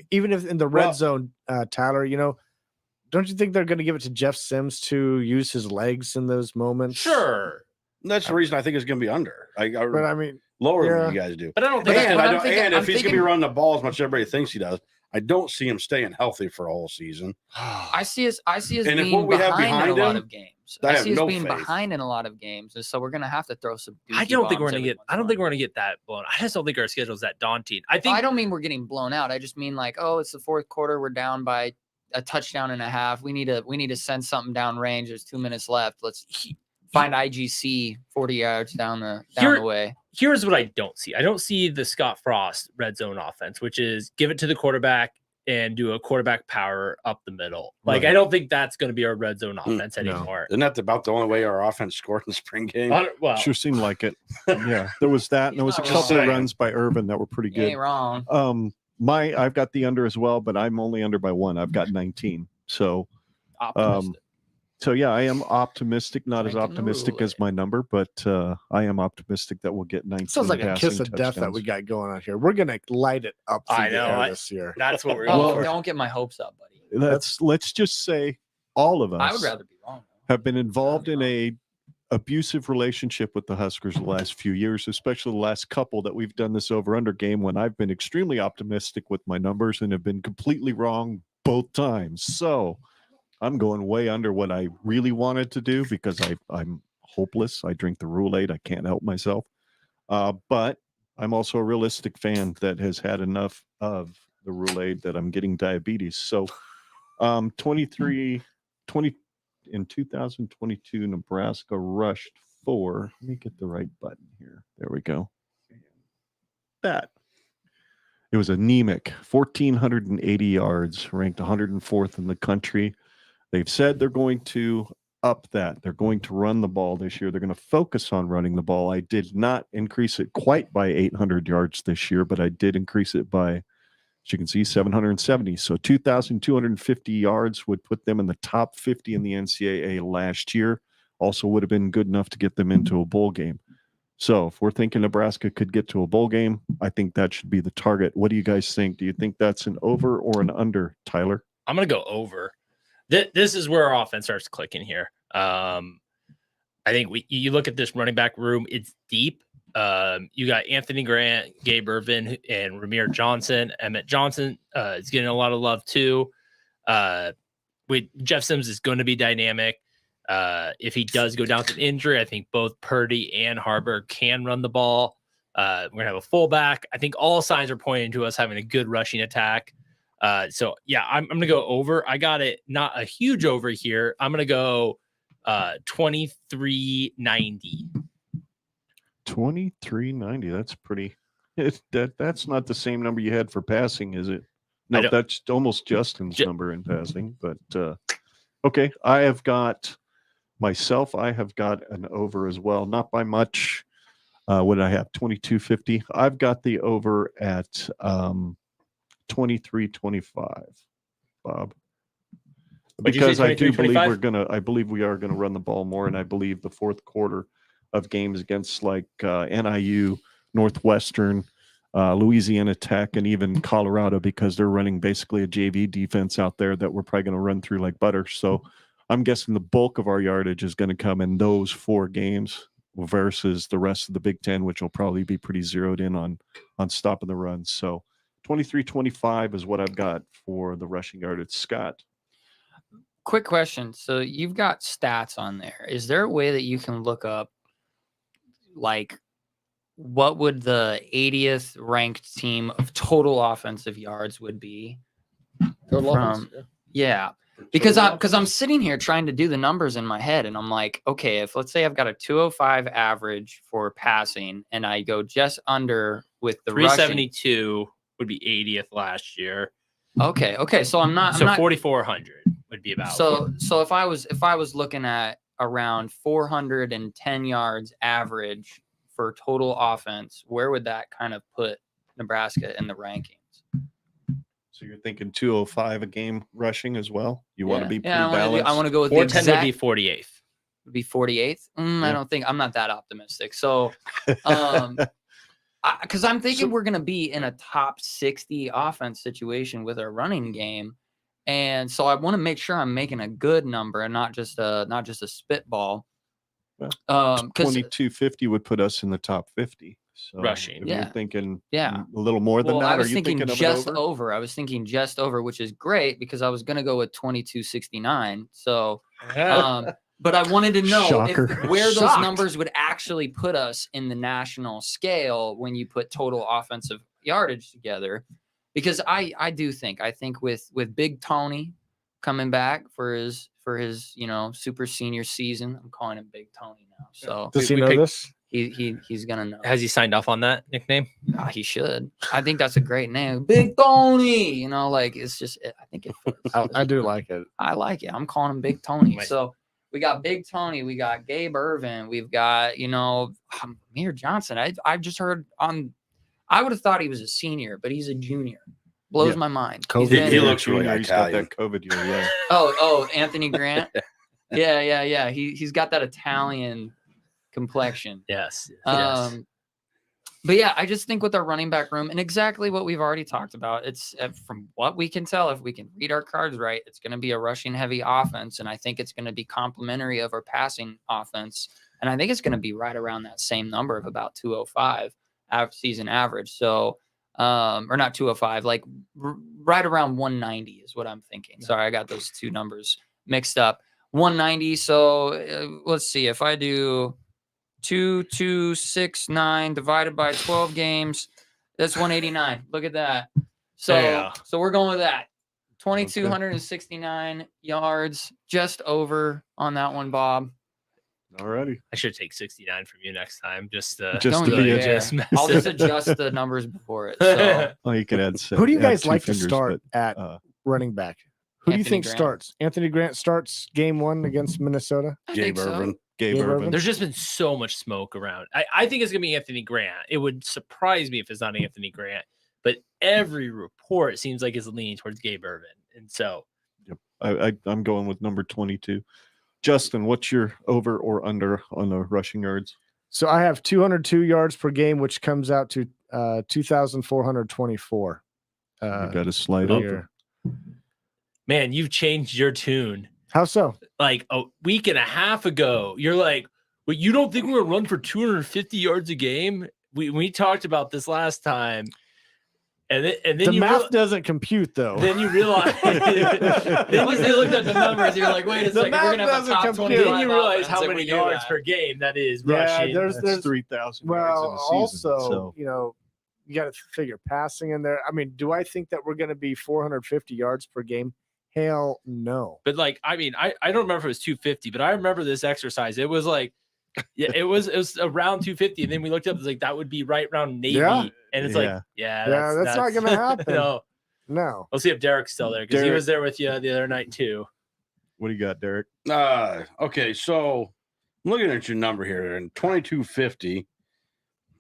even if in the red zone, Tyler, don't you think they're going to give it to Jeff Sims to use his legs in those moments? Sure. That's the reason I think it's going to be under. But I mean, lower than you guys do. But I don't think. And if he's going to be running the ball as much as everybody thinks he does, I don't see him staying healthy for a whole season. I see us And if being what we have behind in behind a lot him, of games. I I have see us no being faith. behind in a lot of games, and so we're gonna have to throw some. I don't think we're gonna get. I don't think we're gonna get that blown. I just don't think our schedule is that daunting. I don't mean we're getting blown out. I just mean like, oh, it's the fourth quarter. We're down by a touchdown and a half. We need to send something down range. There's 2 minutes left. Let's find IGC 40 yards down the way. Here's what I don't see. I don't see the Scott Frost red zone offense, which is give it to the quarterback and do a quarterback power up the middle. Like, I don't think that's going to be our red zone offense anymore. Isn't that about the only way our offense scored in the spring game? Well, sure seemed like it. Yeah, there was that. And there was a couple of runs by Irvin that were pretty good. Ain't wrong. I've got the under as well, but I'm only under by 1. I've got 19. So, yeah, I am optimistic. Not as optimistic as my number, but I am optimistic that we'll get 19. Sounds like a kiss of death that we got going on here. We're gonna light it up. I know this year. That's what we're going for. Don't get my hopes up, buddy. Let's just say all of us. I would rather be wrong. Have been involved in a abusive relationship with the Huskers the last few years, especially the last couple that we've done this over/under game when I've been extremely optimistic with my numbers and have been completely wrong both times. So I'm going way under what I really wanted to do because I'm hopeless. I drink the Roulade. I can't help myself. But I'm also a realistic fan that has had enough of the Roulade that I'm getting diabetes. So 20 in 2022, Nebraska rushed for, let me get the right button here. There we go. It was anemic, 1,480 yards, ranked 104th in the country. They've said they're going to up that. They're going to run the ball this year. They're going to focus on running the ball. I did not increase it quite by 800 yards this year, but I did increase it by, as you can see, 770. So 2,250 yards would put them in the top 50 in the NCAA last year. Also would have been good enough to get them into a bowl game. So if we're thinking Nebraska could get to a bowl game, I think that should be the target. What do you guys think? Do you think that's an over or an under, Tyler? I'm going to go over. This is where our offense starts clicking here. I think you look at this running back room, it's deep. You got Anthony Grant, Gabe Irvin, and Ramir Johnson. Emmett Johnson is getting a lot of love too. With Jeff Sims is going to be dynamic. If he does go down to an injury, I think both Purdy and Harburg can run the ball. We're going to have a fullback. I think all signs are pointing to us having a good rushing attack. So yeah, I'm going to go over. I got it. Not a huge over here. I'm going to go 2390. 2390. That's pretty. That's not the same number you had for passing, is it? No, that's almost Justin's number in passing. But okay, I have got an over as well, not by much. What did I have? 2250. I've got the over at 2325. Bob. Because I do believe I believe we are gonna run the ball more, and I believe the fourth quarter of games against like NIU, Northwestern, Louisiana Tech, and even Colorado, because they're running basically a JV defense out there that we're probably going to run through like butter. So I'm guessing the bulk of our yardage is going to come in those 4 games versus the rest of the Big Ten, which will probably be pretty zeroed in on stopping the run. So 23-25 is what I've got for the rushing yardage. Scott. Quick question. So you've got stats on there. Is there a way that you can look up, like, what would the 80th ranked team of total offensive yards would be? Yeah. Because I'm sitting here trying to do the numbers in my head, and I'm like, okay, if let's say I've got a 205 average for passing and I go just under with the 372 rushing, would be 80th last year. Okay. So I'm not 4,400 would be about. So if I was looking at around 410 yards average for total offense, where would that kind of put Nebraska in the rankings? So you're thinking 205 a game rushing as well? You want to be pretty balanced? I want to go with 410 would be 48th. Would be 48th? I don't think I'm not that optimistic. So, because I'm thinking we're going to be in a top 60 offense situation with our running game, and so I want to make sure I'm making a good number and not just a spitball. 2250 would put us in the top 50. So Rushing. if Yeah. you're thinking Yeah. a little more than Well, that, I are was you thinking thinking of just it over? over. I was thinking just over, which is great because I was going to go with 2269. So, but I wanted to know Shocker. where those Shocked. numbers would actually put us in the national scale when you put total offensive yardage together. Because I think with Big Tony coming back for his super senior season, I'm calling him Big Tony now. So Does he we know picked- this? he's gonna know. Has he signed off on that nickname? He should. I think that's a great name, Big Tony. It's just. I think it fits. I do like it. I like it. I'm calling him Big Tony. Right. So we got Big Tony. We got Gabe Irvin. We've got Amir Johnson. I've just heard on. I would have thought he was a senior, but he's a junior. Blows Yeah. my mind. COVID. He's been- He looks really He's got Italian. that COVID year. Yeah. Oh, Anthony Grant. Yeah. He's got that Italian complexion. Yes. But yeah, I just think with our running back room and exactly what we've already talked about, it's from what we can tell, if we can read our cards right, it's going to be a rushing heavy offense. And I think it's going to be complementary of our passing offense. And I think it's going to be right around that same number of about 205 season average. So, or not 205, like right around 190 is what I'm thinking. Sorry, I got those two numbers mixed up. 190. So let's see if I do 2,269 divided by 12 games, that's 189. Look at that. So, Yeah. so we're going with that. 2,269 yards, just over on that one, Bob. Alrighty. I should take 69 from you next time. Just Just Don't to you be a dare. just mess I'll it just up. adjust the numbers before it. So Oh, you could add. Who do you add guys two like to fingers, start but, at uh, running back? Who do you Anthony think Grant. starts? Anthony Grant starts game 1 against Minnesota. I Gabe think so. Irvin. Gabe Gabe Irvin. Irvin. There's just been so much smoke around. I think it's gonna be Anthony Grant. It would surprise me if it's not Anthony Grant, but every report seems like it's leaning towards Gabe Irvin. And so I'm going with number 22. Justin, what's your over or under on the rushing yards? So I have 202 yards per game, which comes out to 2,424. You got to slide oh, over. here. man, you've changed your tune. How so? Like a week and a half ago, you're like, well, you don't think we're gonna run for 250 yards a game? We talked about this last time. And then The you math doesn't compute though. then you realize Once they looked at the numbers, you're like, wait a The second, math we're gonna have a doesn't top compute. 25 then you realize offense how if many we do yards that. per game that is Yeah, rushing. there's- That's 3,000 yards well, in a season. also, so you got to figure passing in there. I mean, do I think that we're going to be 450 yards per game? Hell no. But like, I mean, I don't remember if it was 250, but I remember this exercise. It was like, yeah, it was around 250, and then we looked up. It's like that would be right around Navy, Yeah. and it's Yeah. like, yeah, That's not gonna happen. No, No. we'll see if Derek's still there because he Derek- was there with you the other night too. what do you got, Derek? Okay, so I'm looking at your number here, and 2250.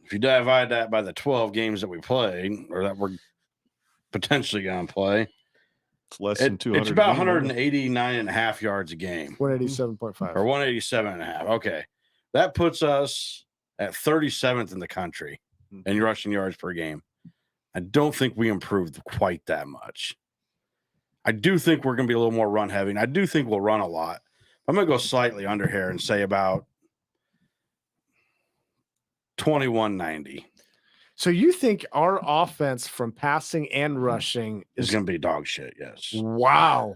If you divide that by the 12 games that we played, or that we're potentially going to play, It's less than 200. it's about a game, right? 189 and a half yards a game, 187.5. or 187 and a half. Okay, that puts us at 37th in the country in rushing yards per game. I don't think we improved quite that much. I do think we're going to be a little more run heavy, and I do think we'll run a lot. I'm going to go slightly under here and say about 2190 So you think our offense from passing and rushing is is going to be dog shit. Yes, wow.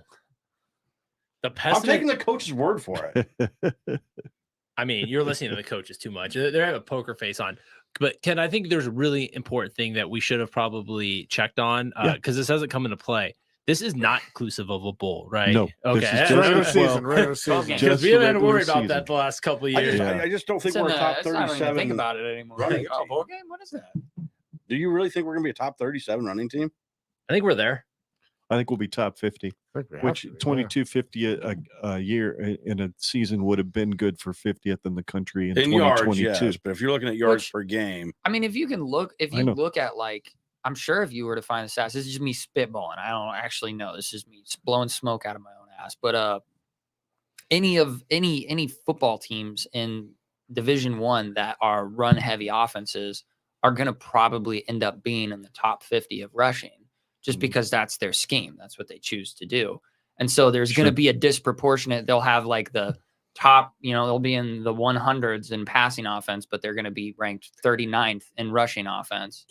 The I'm pessimist. taking the coach's word for it. I mean, you're listening to the coaches too much. They have a poker face on. But Ken, I think there's a really important thing that we should have probably checked on because this hasn't come into play. This is not inclusive of a bowl, right? No, this Okay. is It's regular Well, season. Regular season. Because just we the haven't had to worry regular about that season. the last couple of I years. just, Yeah. I just don't think It's we're a in top the- it's not even 37. think about it anymore. running Like, oh, team. bowl game? What is that? Do you really think we're going to be a top 37 running team? I think we're there. I think we'll be top 50, I think we have which to be, yeah. 2250 a year in a season would have been good for 50th in the country in In yards, 2022. yes. But if you're looking at yards Which- per game, I mean, if you I know. look at like, I'm sure if you were to find the stats, this is just me spitballing. I don't actually know. This is me blowing smoke out of my own ass. But any football teams in Division I that are run heavy offenses are going to probably end up being in the top 50 of rushing, just Mhm. because that's their scheme. That's what they choose to do. And so there's going to Sure. be a disproportionate. They'll have like the top, they'll be in the 100s in passing offense, but they're going to be ranked 39th in rushing offense.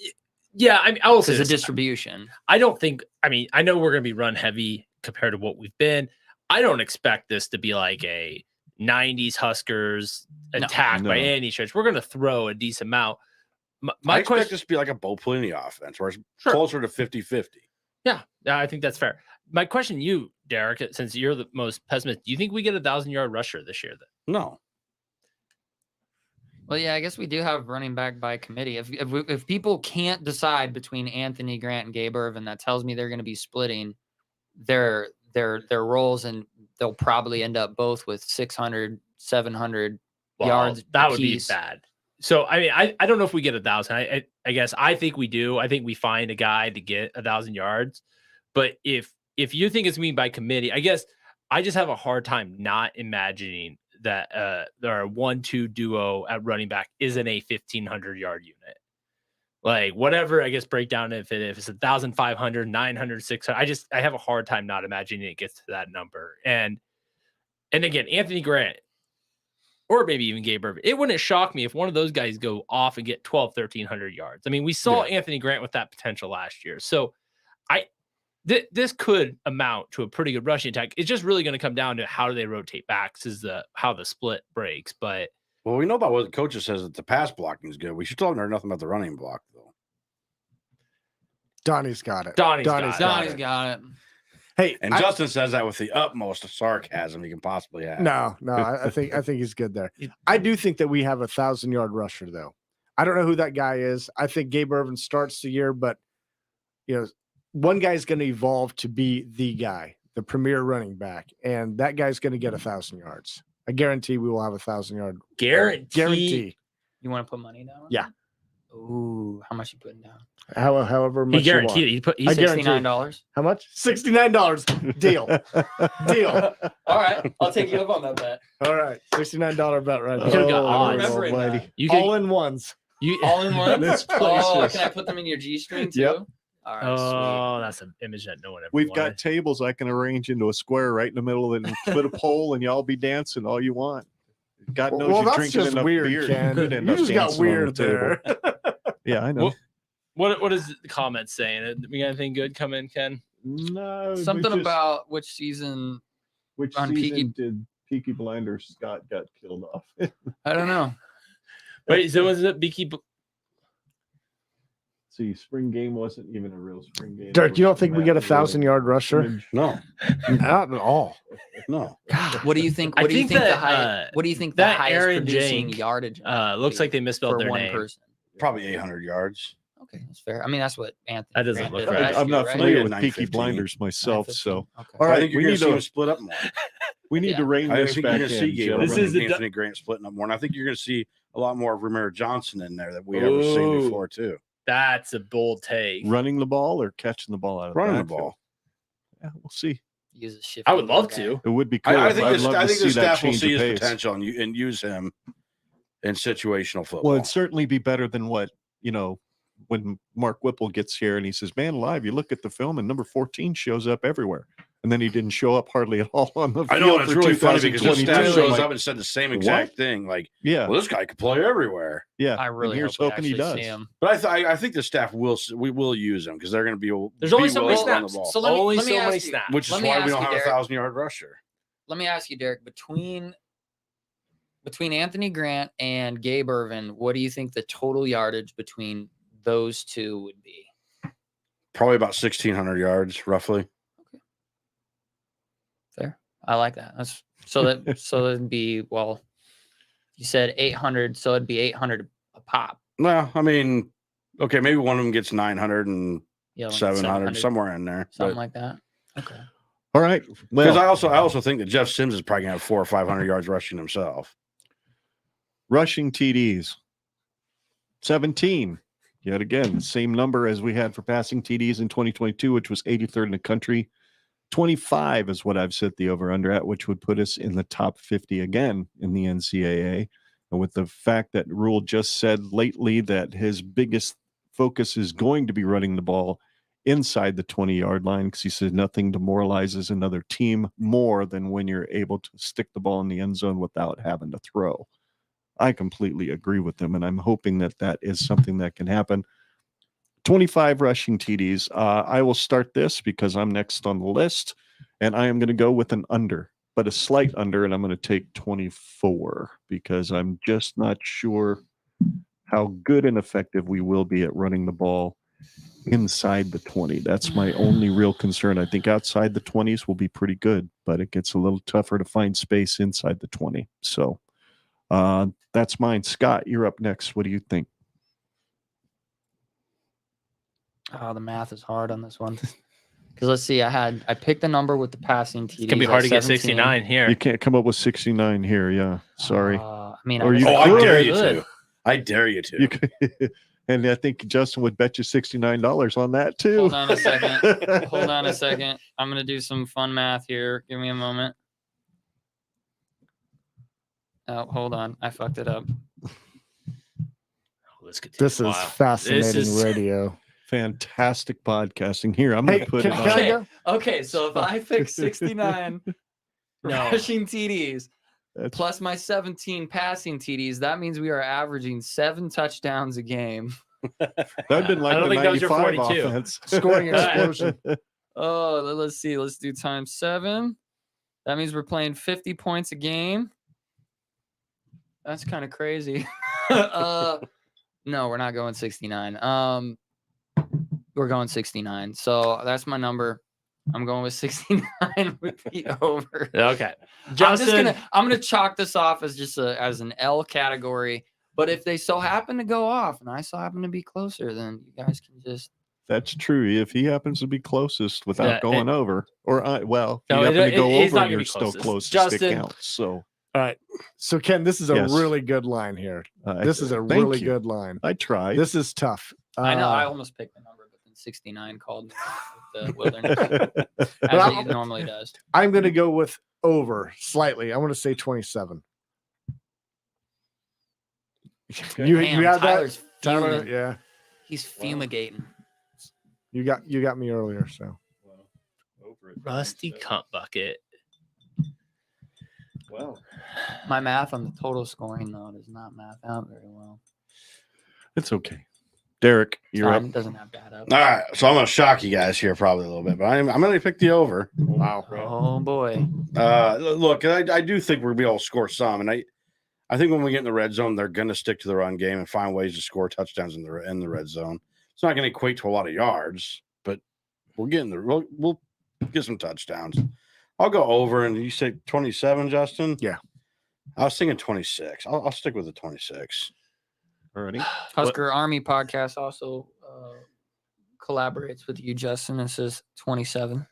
Yeah, I mean, I will say the this. distribution. I don't think. I mean, I know we're going to be run heavy compared to what we've been. I don't expect this to be like a 90s Huskers attack by any stretch. We're going to throw a decent amount. I expect this to be like a Bo Pelini offense, where it's closer to 50-50. Yeah, I think that's fair. My question to you, Derek, since you're the most pessimist, do you think we get a 1,000-yard rusher this year? Then no. Well, yeah, I guess we do have running back by committee. If people can't decide between Anthony Grant and Gabe Irvin, that tells me they're going to be splitting their roles, and they'll probably end up both with 600, 700 yards. That would be bad. So, I mean, I don't know if we get 1,000. I guess I think we do. I think we find a guy to get 1,000 yards. But if you think it's by committee, I guess I just have a hard time not imagining that our 1-2 duo at running back isn't a 1,500-yard unit. Like, whatever, I guess, breakdown if it's 1,500, 900, 600. I have a hard time not imagining it gets to that number. And again, Anthony Grant, or maybe even Gabe Irvin, it wouldn't shock me if one of those guys go off and get 1,300 yards. I mean, we saw Anthony Grant with that potential last year. So this could amount to a pretty good rushing attack. It's just really going to come down to how do they rotate backs how the split breaks. But we know about what the coaches says that the pass blocking is good. We should talk nothing about the running block though. Donnie's got it. Donnie's got it. Hey, and Justin says that with the utmost sarcasm he can possibly have. No, I think he's good there. I do think that we have a 1,000-yard rusher though. I don't know who that guy is. I think Gabe Irvin starts the year, but one guy's going to evolve to be the guy, the premier running back, and that guy's going to get 1,000 yards. I guarantee we will have 1,000-yard. Guarantee. You want to put money down? Yeah. Ooh, how much you putting down? However much. He guaranteed it. He's $69. How much? $69. Deal. Deal. All right, I'll take you up on that bet. All right, $69 bet right now. You could've got all in ones. All in one. This place can I put them in your G string too? Yep. All right, sweet. That's an image that no one ever We've wanted. got tables I can arrange into a square right in the middle and put a pole, and y'all be dancing all you want. God knows you're that's drinking just enough weird, beer. Ken. You You just got weird there. Yeah, I know. What is the comment saying? We got anything good come in, Ken? No, Something about which season on season did Peaky Blinders Scott got killed off? I don't know. Wait, so was it Beaky? See, spring game wasn't even a real spring game. Derek, you don't think we get 1,000-yard rusher? No, not at all. No. God, what do you think? I What do you think think that, the high? What do you think the that highest Aaron producing Jank, yardage? Looks like they misspelled for their one name. person. Probably 800 yards. Okay, that's fair. I mean, that's what Anthony. That doesn't Grant look did right. last I'm year, not right? familiar with 915. Peaky Blinders myself, 915. so Okay. all I right, think you're we going need to see them to split up more. we need to rein I this think back you're going to see in. Gabe gentlemen. This is and the Anthony Grant splitting up more, and I think you're going to see a lot more of Ramiro Johnson in there that we ever seen before too. That's a bold take. running the ball or catching the ball out of Running the backfield? ball. Yeah, we'll see. Use a shift. I would love to. It would be cool. I think I'd love to the see that staff will change see of his pace. potential and use him in situational football. Well, it'd certainly be better than what, when Mark Whipple gets here and he says, man, alive, you look at the film and number 14 shows up everywhere. And then he didn't show up hardly at all on the field. I know, and it's for really funny because the 2022. staff shows Like, up and said the same exact thing. Like, yeah, well, this guy could play everywhere. yeah. I really and here's hope we hoping he actually does. see him. But I think the staff we will use him because they're going to be. There's only so many willing to run the snaps. ball. So let me Only ask so many you- snaps. Which is let me why we ask don't you, have a Derek. 1,000-yard rusher. Let me ask you, Derek. Between Anthony Grant and Gabe Irvin, what do you think the total yardage between those two would be? Probably about 1,600 yards, roughly. Fair. I like that. That's so that'd be, well, you said 800, so it'd be 800 a pop. Well, I mean, okay, maybe one of them gets 900 and Yeah, 700, somewhere in there. something like that. Okay. All right. Because Well, I also think that Jeff Sims is probably going to have 400 or 500 yards rushing himself. rushing TDs, 17. Yet again, same number as we had for passing TDs in 2022, which was 83rd in the country. 25 is what I've set the over-under at, which would put us in the top 50 again in the NCAA. And with the fact that Rule just said lately that his biggest focus is going to be running the ball inside the 20-yard line because he said nothing demoralizes another team more than when you're able to stick the ball in the end zone without having to throw. I completely agree with him, and I'm hoping that that is something that can happen. 25 rushing TDs. I will start this because I'm next on the list, and I am going to go with an under, but a slight under, and I'm going to take 24 because I'm just not sure how good and effective we will be at running the ball inside the 20. That's my only real concern. I think outside the 20s will be pretty good, but it gets a little tougher to find space inside the 20. So that's mine. Scott, you're up next. What do you think? Oh, the math is hard on this one. Because let's see, I picked the number with the passing TDs. It's gonna be hard to get 17. 69 here. You can't come up with 69 here. Yeah, sorry. I mean, Or you I could. dare you to. I dare you to. You could, and I think Justin would bet you $69 on that too. Hold on a second. Hold on a second. I'm gonna do some fun math here. Give me a moment. Oh, hold on. I fucked it up. This is fascinating radio. Fantastic podcasting. Here, I'm going to put it can on. I go? Okay, so if I pick 69 rushing TDs plus my 17 passing TDs, that means we are averaging 7 touchdowns a game. That'd been like I don't the think that was your 95 42. offense. Scoring explosion. Oh, let's see. Let's do times 7. That means we're playing 50 points a game. That's kind of crazy. No, we're not going 69. We're going 69. So that's my number. I'm going with 69 with the over. Okay. Justin, I'm gonna chalk this off as just as an L category. But if they so happen to go off and I so happen to be closer, then you guys can just. That's true. If he happens to be closest without going over, or if you No, happen to go he's over, not you're gonna be still closest. closest. Justin. It counts. So, All right. So, Ken, this is a Yes. really good line here. This is a thank really you. good line. I tried. This is tough. I know I almost picked the number, but then 69 called me with the wilderness as he normally does. I'm going to go with over slightly. I'm going to say 27. You Damn, had Tyler's that, Tyler? fuming. Yeah. He's fumigating. You got me earlier. So Over it. Rusty cunt bucket. Well, My math on the total scoring though does not math out very well. it's okay. Derrick, you're up. Mine doesn't have that up. All right, so I'm going to shock you guys here probably a little bit, but I'm going to pick the over. wow. Oh boy. Look, I do think we're going to be able to score some, and I think when we get in the red zone, they're going to stick to the run game and find ways to score touchdowns in the red zone. It's not going to equate to a lot of yards, but we'll get in the we'll get some touchdowns. I'll go over, and you say 27, Justin? Yeah. I was thinking 26. I'll stick with the 26. Already. Husker Army podcast also collaborates with you, Justin, and says 27.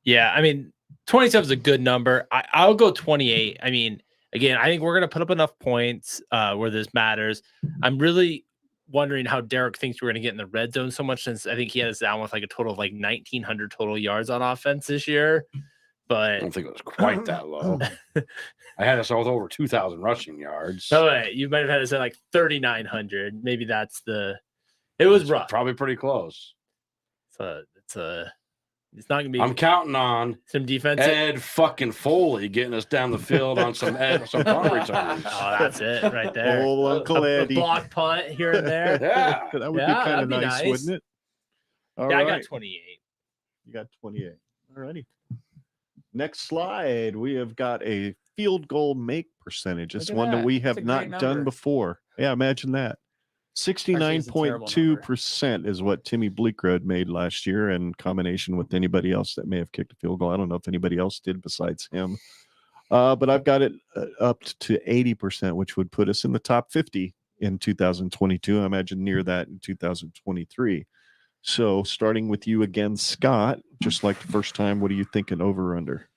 Yeah, I mean, 27 is a good number. I'll go 28. I mean, again, I think we're going to put up enough points where this matters. I'm really wondering how Derrick thinks we're going to get in the red zone so much, since I think he had us down with like a total of like 1,900 total yards on offense this year. I But don't think it was quite that low. I had us with over 2,000 rushing yards. no way, you might have had us at like 3,900. Maybe that's it was rough. Probably pretty close. It's not going to be I'm counting on some defensive. Ed fucking Foley getting us down the field on some punt returns. Oh, that's it right there. Oh, Uncle A Eddie. block punt here and there. Yeah. That would Yeah, be kind that'd of be nice, nice. wouldn't it? All Yeah, right. I got 28. You got 28. All righty. Next slide. We have got a field goal make percentage. It's Look at one that that. we That's have a not great done number. before. Yeah, imagine that. it's a terrible 69.2% is what Timmy Bleekrode made last year in combination with anybody else that may have kicked a field goal. I don't know if anybody else did besides him. But I've got it up to 80%, which would put us in the top 50 in 2022. I imagine near that in 2023. So starting with you again, Scott, just like the first time, what are you thinking over or under?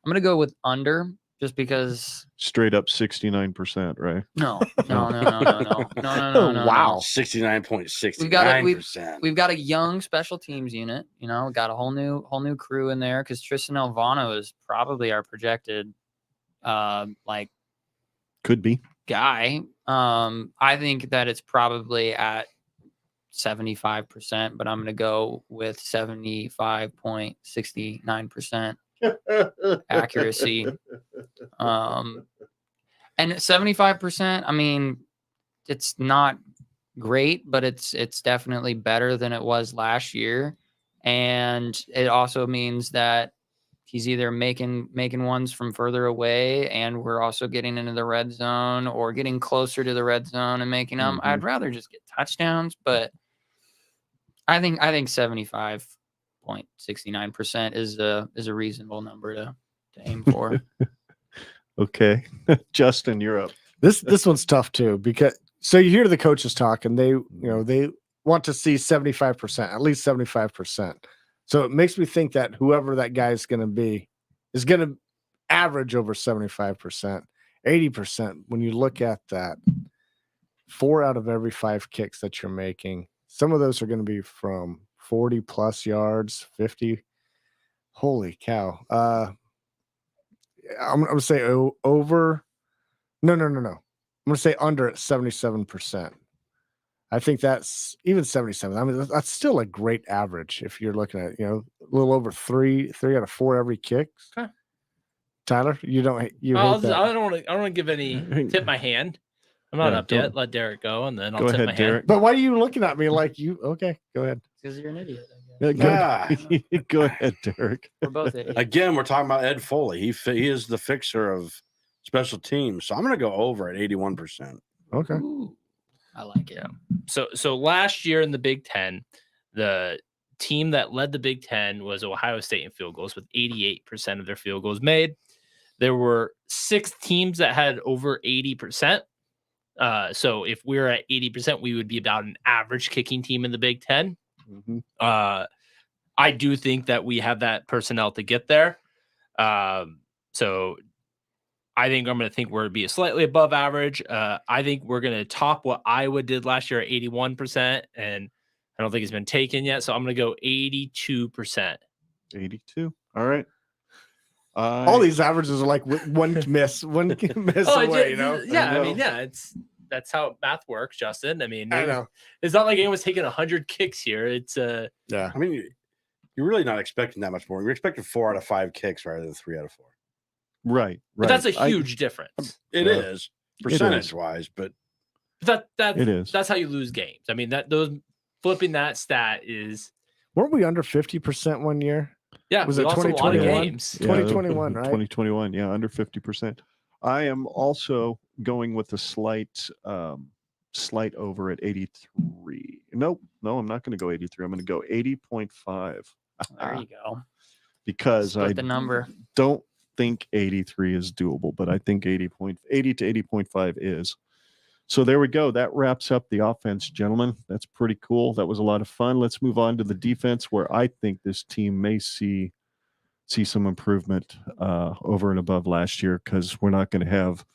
I'm gonna go with under just because Straight up 69%, right? no. Wow. 69.69%. We've got a young special teams unit, we got a whole new crew in there because Tristan Alvano is probably our projected Could be. guy. I think that it's probably at 75%, but I'm going to go with 75.69% accuracy. And 75%, I mean, it's not great, but it's definitely better than it was last year. And it also means that he's either making ones from further away, and we're also getting into the red zone or getting closer to the red zone and making them. I'd rather just get touchdowns, but I think 75.69% is a reasonable number to aim for. Okay. Justin, you're up. This one's tough too, because so you hear the coaches talk and they want to see 75%, at least 75%. So it makes me think that whoever that guy is going to be is going to average over 75%, 80%. When you look at that, 4 out of every 5 kicks that you're making, some of those are going to be from 40 plus yards, 50. Holy cow. I'm going to say over. No. I'm going to say under at 77%. I think that's even 77. I mean, that's still a great average if you're looking at, a little over 3 out of 4 every kick. Okay. Tyler, you don't. I don't want to give any tip my hand. I'm not up yet. Let Derrick go, and then I'll tip my hand. But why are you looking at me like you? Okay, go ahead. Because you're an idiot. Go ahead, Derrick. We're both idiots. Again, we're talking about Ed Foley. He is the fixer of special teams. So I'm going to go over at 81%. Okay. Ooh, I like it. So last year in the Big Ten, the team that led the Big Ten was Ohio State in field goals with 88% of their field goals made. There were 6 teams that had over 80%. So if we're at 80%, we would be about an average kicking team in the Big Ten. Mm-hmm. I do think that we have that personnel to get there. So I think I'm going to think we're going to be slightly above average. I think we're going to top what Iowa did last year at 81%, and I don't think it's been taken yet. So I'm going to go 82%. 82. All right. All these averages are like one miss away, Yeah, that's how math works, Justin. I mean, I know it's not like anyone's taking 100 kicks here. It's yeah. I mean, you're really not expecting that much more. You're expecting 4 out of 5 kicks rather than 3 out of 4. Right. But that's a huge difference. It is percentage wise, but it is. That's how you lose games. I mean, those flipping that stat is. Weren't we under 50% one year? Yeah, was it 2021? 2021, right? 2021, yeah, under 50%. I am also going with a slight over at 83. No, I'm not going to go 83. I'm going to go 80.5. There you go. Because Split the number. Don't think 83 is doable, but I think 80 to 80.5 is. So there we go. That wraps up the offense, gentlemen. That's pretty cool. That was a lot of fun. Let's move on to the defense, where I think this team may see some improvement over and above last year, because we're not going to have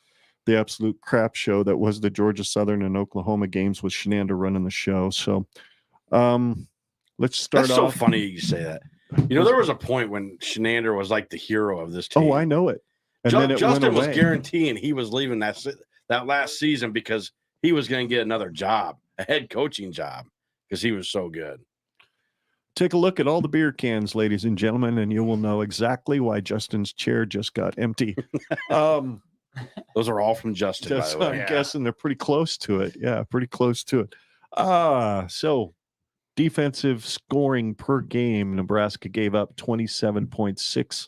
the absolute crap show that was the Georgia Southern and Oklahoma games with Shenander running the show. So let's start That's off. so funny you say that. There was a point when Shenander was like the hero of this team. Oh, I know it. And then it Justin went was away. guaranteeing he was leaving that last season because he was going to get another job, a head coaching job, because he was so good. Take a look at all the beer cans, ladies and gentlemen, and you will know exactly why Justin's chair just got empty. Those are all from Justin, by the way. I'm guessing they're pretty close to it. Yeah, pretty close to it. So defensive scoring per game, Nebraska gave up 27.6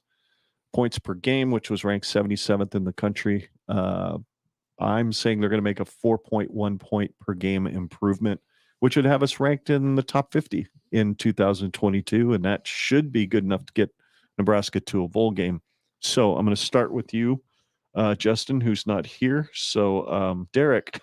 points per game, which was ranked 77th in the country. I'm saying they're going to make a 4.1 point per game improvement, which would have us ranked in the top 50 in 2022. And that should be good enough to get Nebraska to a bowl game. So I'm going to start with you, Justin, who's not here. So Derrick,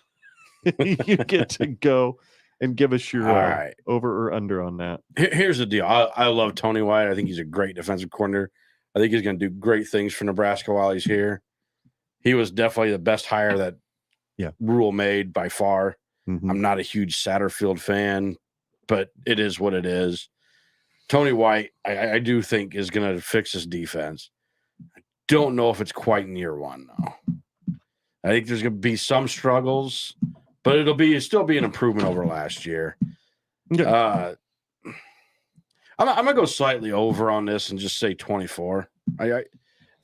you get to go and give us your over or under on that. Here's the deal. I love Tony White. I think he's a great defensive coordinator. I think he's going to do great things for Nebraska while he's here. He was definitely the best hire that Rule made by far. Mm-hmm. I'm not a huge Satterfield fan, but it is what it is. Tony White, I do think, is going to fix his defense. I don't know if it's quite in year one, though. I think there's going to be some struggles, but it'll still be an improvement over last year. Okay. I'm gonna go slightly over on this and just say 24. I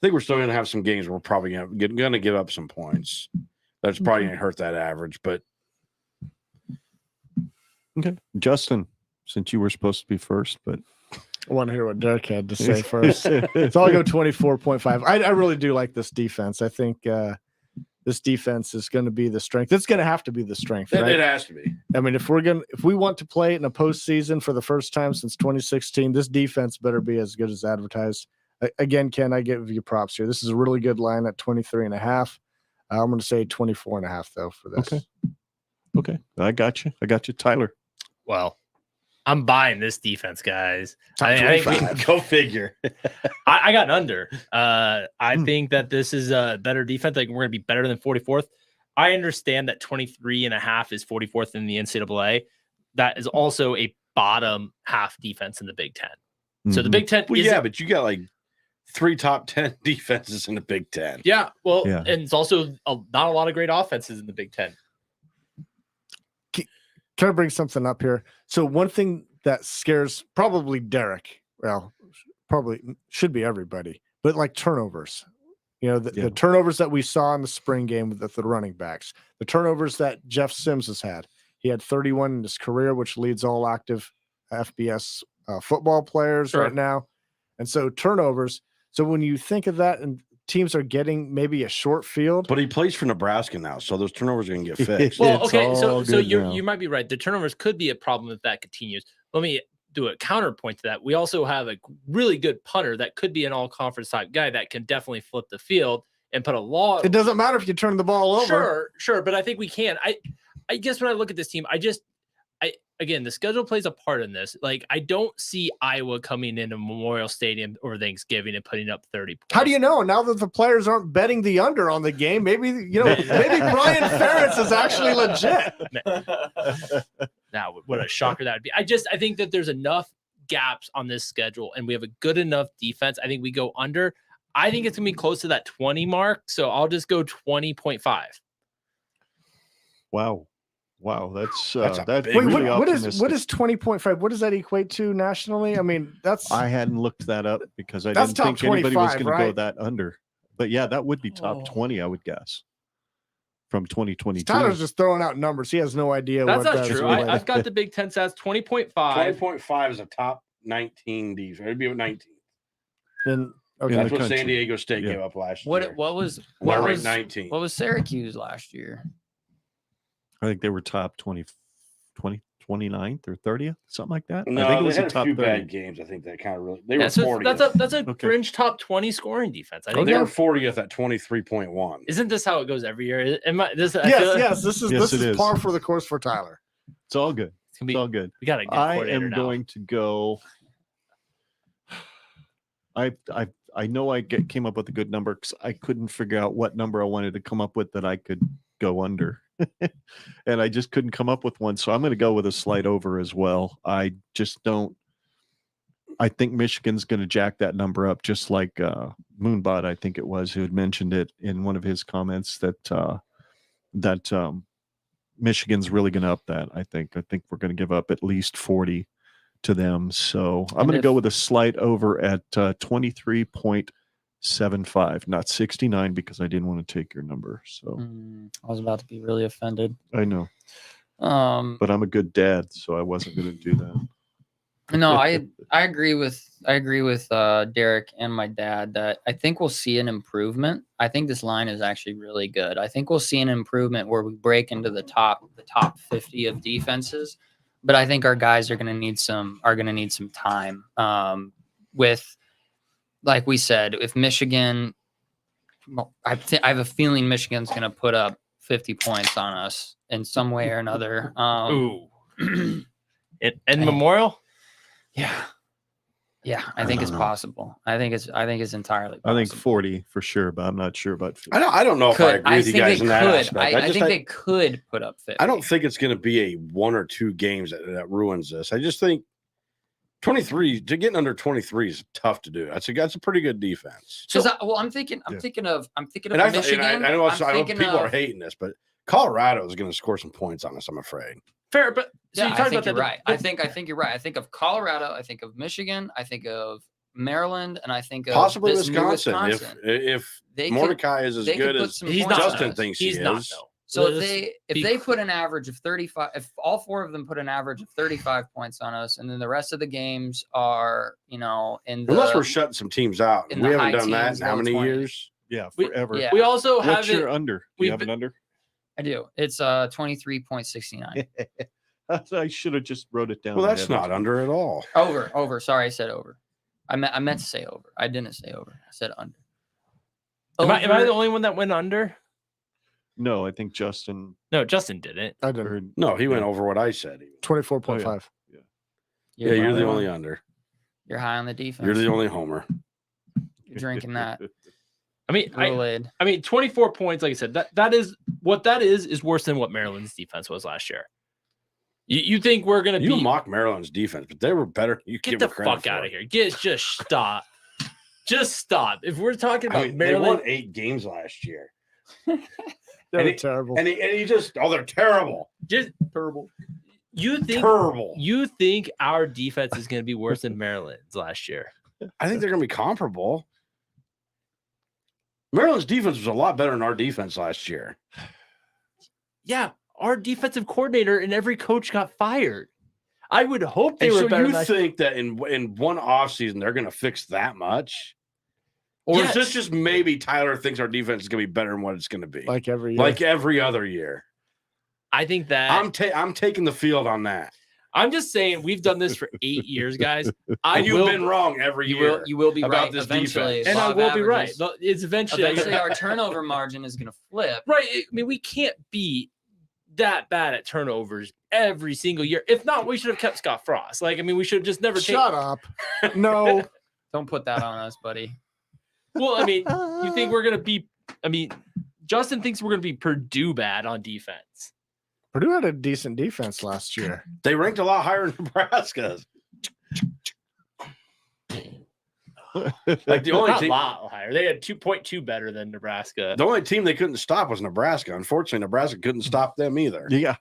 think we're still gonna have some games where we're probably gonna give up some points. That's probably gonna hurt that average, but Okay, Justin, since you were supposed to be first, but I want to hear what Derrick had to say first. So I'll go 24.5. I really do like this defense. I think this defense is going to be the strength. It's going to have to be the strength. Right? it has to be. I mean, if we want to play in a postseason for the first time since 2016, this defense better be as good as advertised. Again, Ken, I give you props here. This is a really good line at 23.5. I'm going to say 24.5 though for this. Okay. I got you, Tyler. Well, I'm buying this defense, guys. I think Go figure. I got an under. I think that this is a better defense. Like, we're going to be better than 44th. I understand that 23.5 is 44th in the NCAA. That is also a bottom half defense in the Big Ten. So the Big Ten. Well, yeah, but you got like 3 top 10 defenses in the Big Ten. Yeah. Well, Yeah. and it's also not a lot of great offenses in the Big Ten. Can I bring something up here? So one thing that scares probably Derrick, well, probably should be everybody, but like turnovers. You know, the turnovers that we saw in the spring game with the running backs, the turnovers that Jeff Sims has had. He had 31 in his career, which leads all active FBS football players right now. And so turnovers. So when you think of that, and teams are getting maybe a short field. But he plays for Nebraska now, so those turnovers are going to get fixed. Well, okay, so good you might be right. The turnovers could be a problem if that continues. Let me do a counterpoint to that. We also have a really good punter that could be an all-conference type guy that can definitely flip the field and put a lot. It doesn't matter if you turn the ball over. Sure, but I think we can. I guess when I look at this team, again, the schedule plays a part in this. Like, I don't see Iowa coming into Memorial Stadium over Thanksgiving and putting up 30 points. How do you know? Now that the players aren't betting the under on the game, maybe Brian Ferentz is actually legit. Now, what a shocker that would be. I think that there's enough gaps on this schedule, and we have a good enough defense. I think we go under. I think it's going to be close to that 20 mark, so I'll just go 20.5. Wow, that's big really what is optimistic. 20.5? What does that equate to nationally? I mean, I hadn't looked that up because I That's didn't think top anybody was 25, going to go right? that under. But yeah, that would be top 20, I would guess, from 2022. Tyler's just throwing out numbers. He has no idea That's what not that's true. related. I've got the Big Ten stats, 20.5. 20.5 is a top 19 defense. It'd be 19. Then okay. In That's the what country. San Diego State Yeah. gave up last What year. was And they're what ranked was 19. what was Syracuse last year? I think they were top 29th or 30th, something like that. No, I think it they was had a a top few 30. bad games. I think they kind of really they Yeah, were so 40th. that's a Okay. fringe top 20 scoring defense. I think. They were 40th at 23.1. Isn't this how it goes every year? Yes, this is Yes, it is. par for the course for Tyler. It's all good. It's gonna be, It's all good. we got a good I coordinator am now. going to go. I know I came up with a good number because I couldn't figure out what number I wanted to come up with that I could go under. And I just couldn't come up with one. So I'm going to go with a slight over as well. I just don't. I think Michigan's going to jack that number up, just like Moonbot, I think it was, who had mentioned it in one of his comments that Michigan's really going to up that. I think we're going to give up at least 40 to them. So I'm going to go with a slight over at 23.75, not 69, because I didn't want to take your number. So I was about to be really offended. I know, Um, but I'm a good dad, so I wasn't going to do that. No, I agree with Derrick and my dad that I think we'll see an improvement. I think this line is actually really good. I think we'll see an improvement where we break into the top 50 of defenses, but I think our guys are going to need some time. With, like we said, if Michigan, I have a feeling Michigan's going to put up 50 points on us in some way or another. Ooh. In Memorial? Yeah, I think it's possible. I think it's entirely possible. I think 40 for sure, but I'm not sure about 50. I don't know if I agree with you guys in that aspect. I think they could put up 50. I don't think it's going to be a 1 or 2 games that ruins this. I just think 23 to getting under 23 is tough to do. That's a pretty good defense. So, I'm thinking of And I Michigan. know I'm thinking people are of- hating this, but Colorado is going to score some points on us, I'm afraid. Fair, but so Yeah, you I talked think about you're that. right. I think you're right. I think of Colorado. I think of Michigan. I think of Maryland, and I think of Possibly this new Wisconsin. If They Mordecai is as they could good put as some He's points not. on Justin us. thinks He's he not is. though. So Let's if be they put an average of 35, if all 4 of them put an average of 35 points on us, and then the rest of the games are, in the Unless we're shutting some teams out. in We the haven't high done that teens, in how low many 20s. years? Yeah, We- forever. Yeah. We also What's have your under? Do you we've have an under? I do. It's 23.69. I should have just wrote it down. Well, I that's haven't. not under at all. Over. Sorry, I said over. I meant to say over. I didn't say over. I said under. Am I Over- the only one that went under? No, I think Justin. No, Justin didn't. I didn't. Heard, No, he went over what I said. 24.5. Yeah, you're the high only on- under. You're high on the defense. You're the only homer. You're drinking that I mean, Kool-Aid. I mean, 24 points. Like I said, that is what that is worse than what Maryland's defense was last year. You think we're gonna You be mock Maryland's defense, but they were better. You get give the her credit fuck for out it. of here? Just stop. Just stop. If we're talking about I mean, they Maryland, won 8 games last year, They're And it- terrible. and he just they're terrible, just terrible. You think terrible. you think our defense is going to be worse than Maryland's last year? I think they're going to be comparable. Maryland's defense was a lot better than our defense last year. Yeah, our defensive coordinator and every coach got fired. I would hope they And were so better. you than think that in one offseason they're going to fix that much? Or Yes. is this just maybe Tyler thinks our defense is going to be better than what it's going to be? Like every year. Like every other year. I think that I'm taking the field on that. I'm just saying we've done this for 8 years, guys. And you've been wrong every year. You will be about right this eventually. defense. and I Law of will be right. averages. It's eventually Eventually, our turnover margin is going to flip. right. I mean, we can't be that bad at turnovers every single year. If not, we should have kept Scott Frost. Like, I mean, we should have just never Shut up. No. Don't put that on us, buddy. Well, I mean, you think we're gonna be? I mean, Justin thinks we're gonna be Purdue bad on defense. Purdue had a decent defense last year. They ranked a lot higher than Nebraska. Like the only Not a team, lot higher. They had 2.2 better than Nebraska. the only team they couldn't stop was Nebraska. Unfortunately, Nebraska couldn't stop them either. Yeah,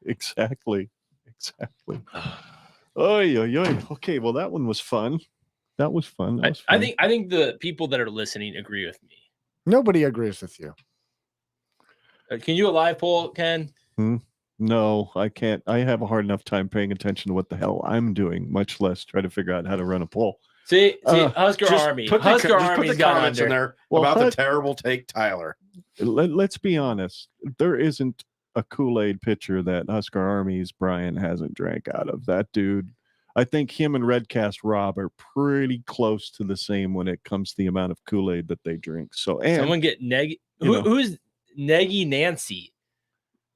exactly. Oy, oy, oy. Okay, well, that one was fun. That was fun. That was I fun. think the people that are listening agree with me. Nobody agrees with you. Can you a live poll, Ken? No, I can't. I have a hard enough time paying attention to what the hell I'm doing, much less try to figure out how to run a poll. See, Uh, Husker Just Army. put the, Husker just put Army's the got comments in under. there Well, about the Hus- terrible take, Tyler. Let's be honest. There isn't a Kool-Aid pitcher that Husker Army's Brian hasn't drank out of. That dude, I think him and Redcast Rob are pretty close to the same when it comes to the amount of Kool-Aid that they drink. So, and Someone get Neg. you know. Who's Neggy Nancy?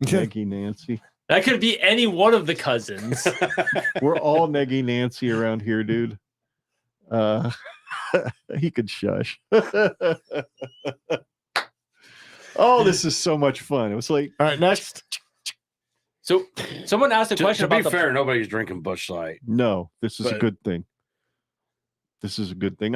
Neggy Nancy. That could be any one of the cousins. We're all Neggy Nancy around here, dude. He could shush. Oh, this is so much fun. It was like, All right, next. So someone asked a question To be about the fair, nobody's drinking Busch Light. no, this is a But- good thing. This is a good thing.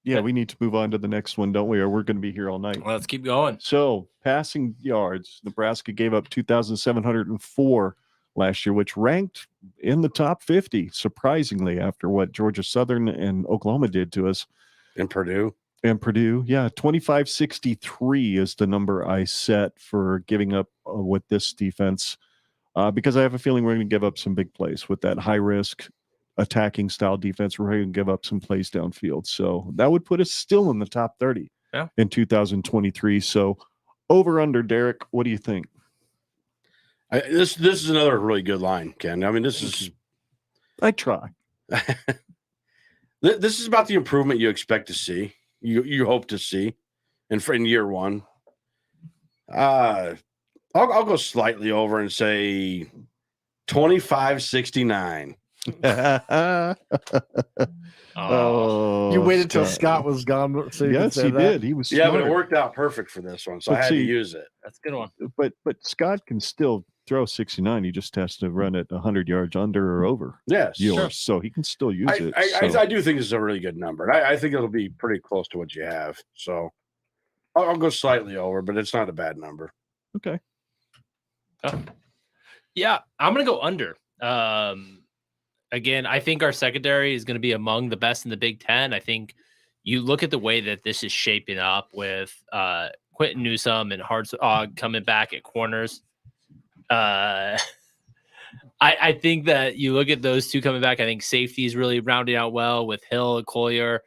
Yeah, we need to move on to the next one, don't we? Or we're going to be here all night. Well, let's keep going. So, passing yards, Nebraska gave up 2,704 last year, which ranked in the top 50, surprisingly, after what Georgia Southern and Oklahoma did to us. In Purdue. And Purdue, yeah, 2563 is the number I set for giving up with this defense, because I have a feeling we're going to give up some big plays with that high risk attacking style defense. We're going to give up some plays downfield. So that would put us still in the top 30 in 2023. So over under, Derrick, what do you think? This is another really good line, Ken. I mean, this is I try. this is about the improvement you expect to see. You hope to see in year one. I'll go slightly over and say 25-69. Oh, You waited till Scott was gone. So you could Yes, say he that. did. He was Yeah, but smart. it worked out perfect for this one, so But I had to see- use it. That's a good one. But Scott can still throw 69. He just has to run it 100 yards under or over Yes, yours, so he can still use it. so. I do think this is a really good number. And I think it'll be pretty close to what you have. So I'll go slightly over, but it's not a bad number. Okay. Yeah, I'm going to go under. Again, I think our secondary is going to be among the best in the Big Ten. I think you look at the way that this is shaping up with Quentin Newsome and Hartzog coming back at corners. I think that you look at those two coming back. I think safety is really rounding out well with Hill and Collier.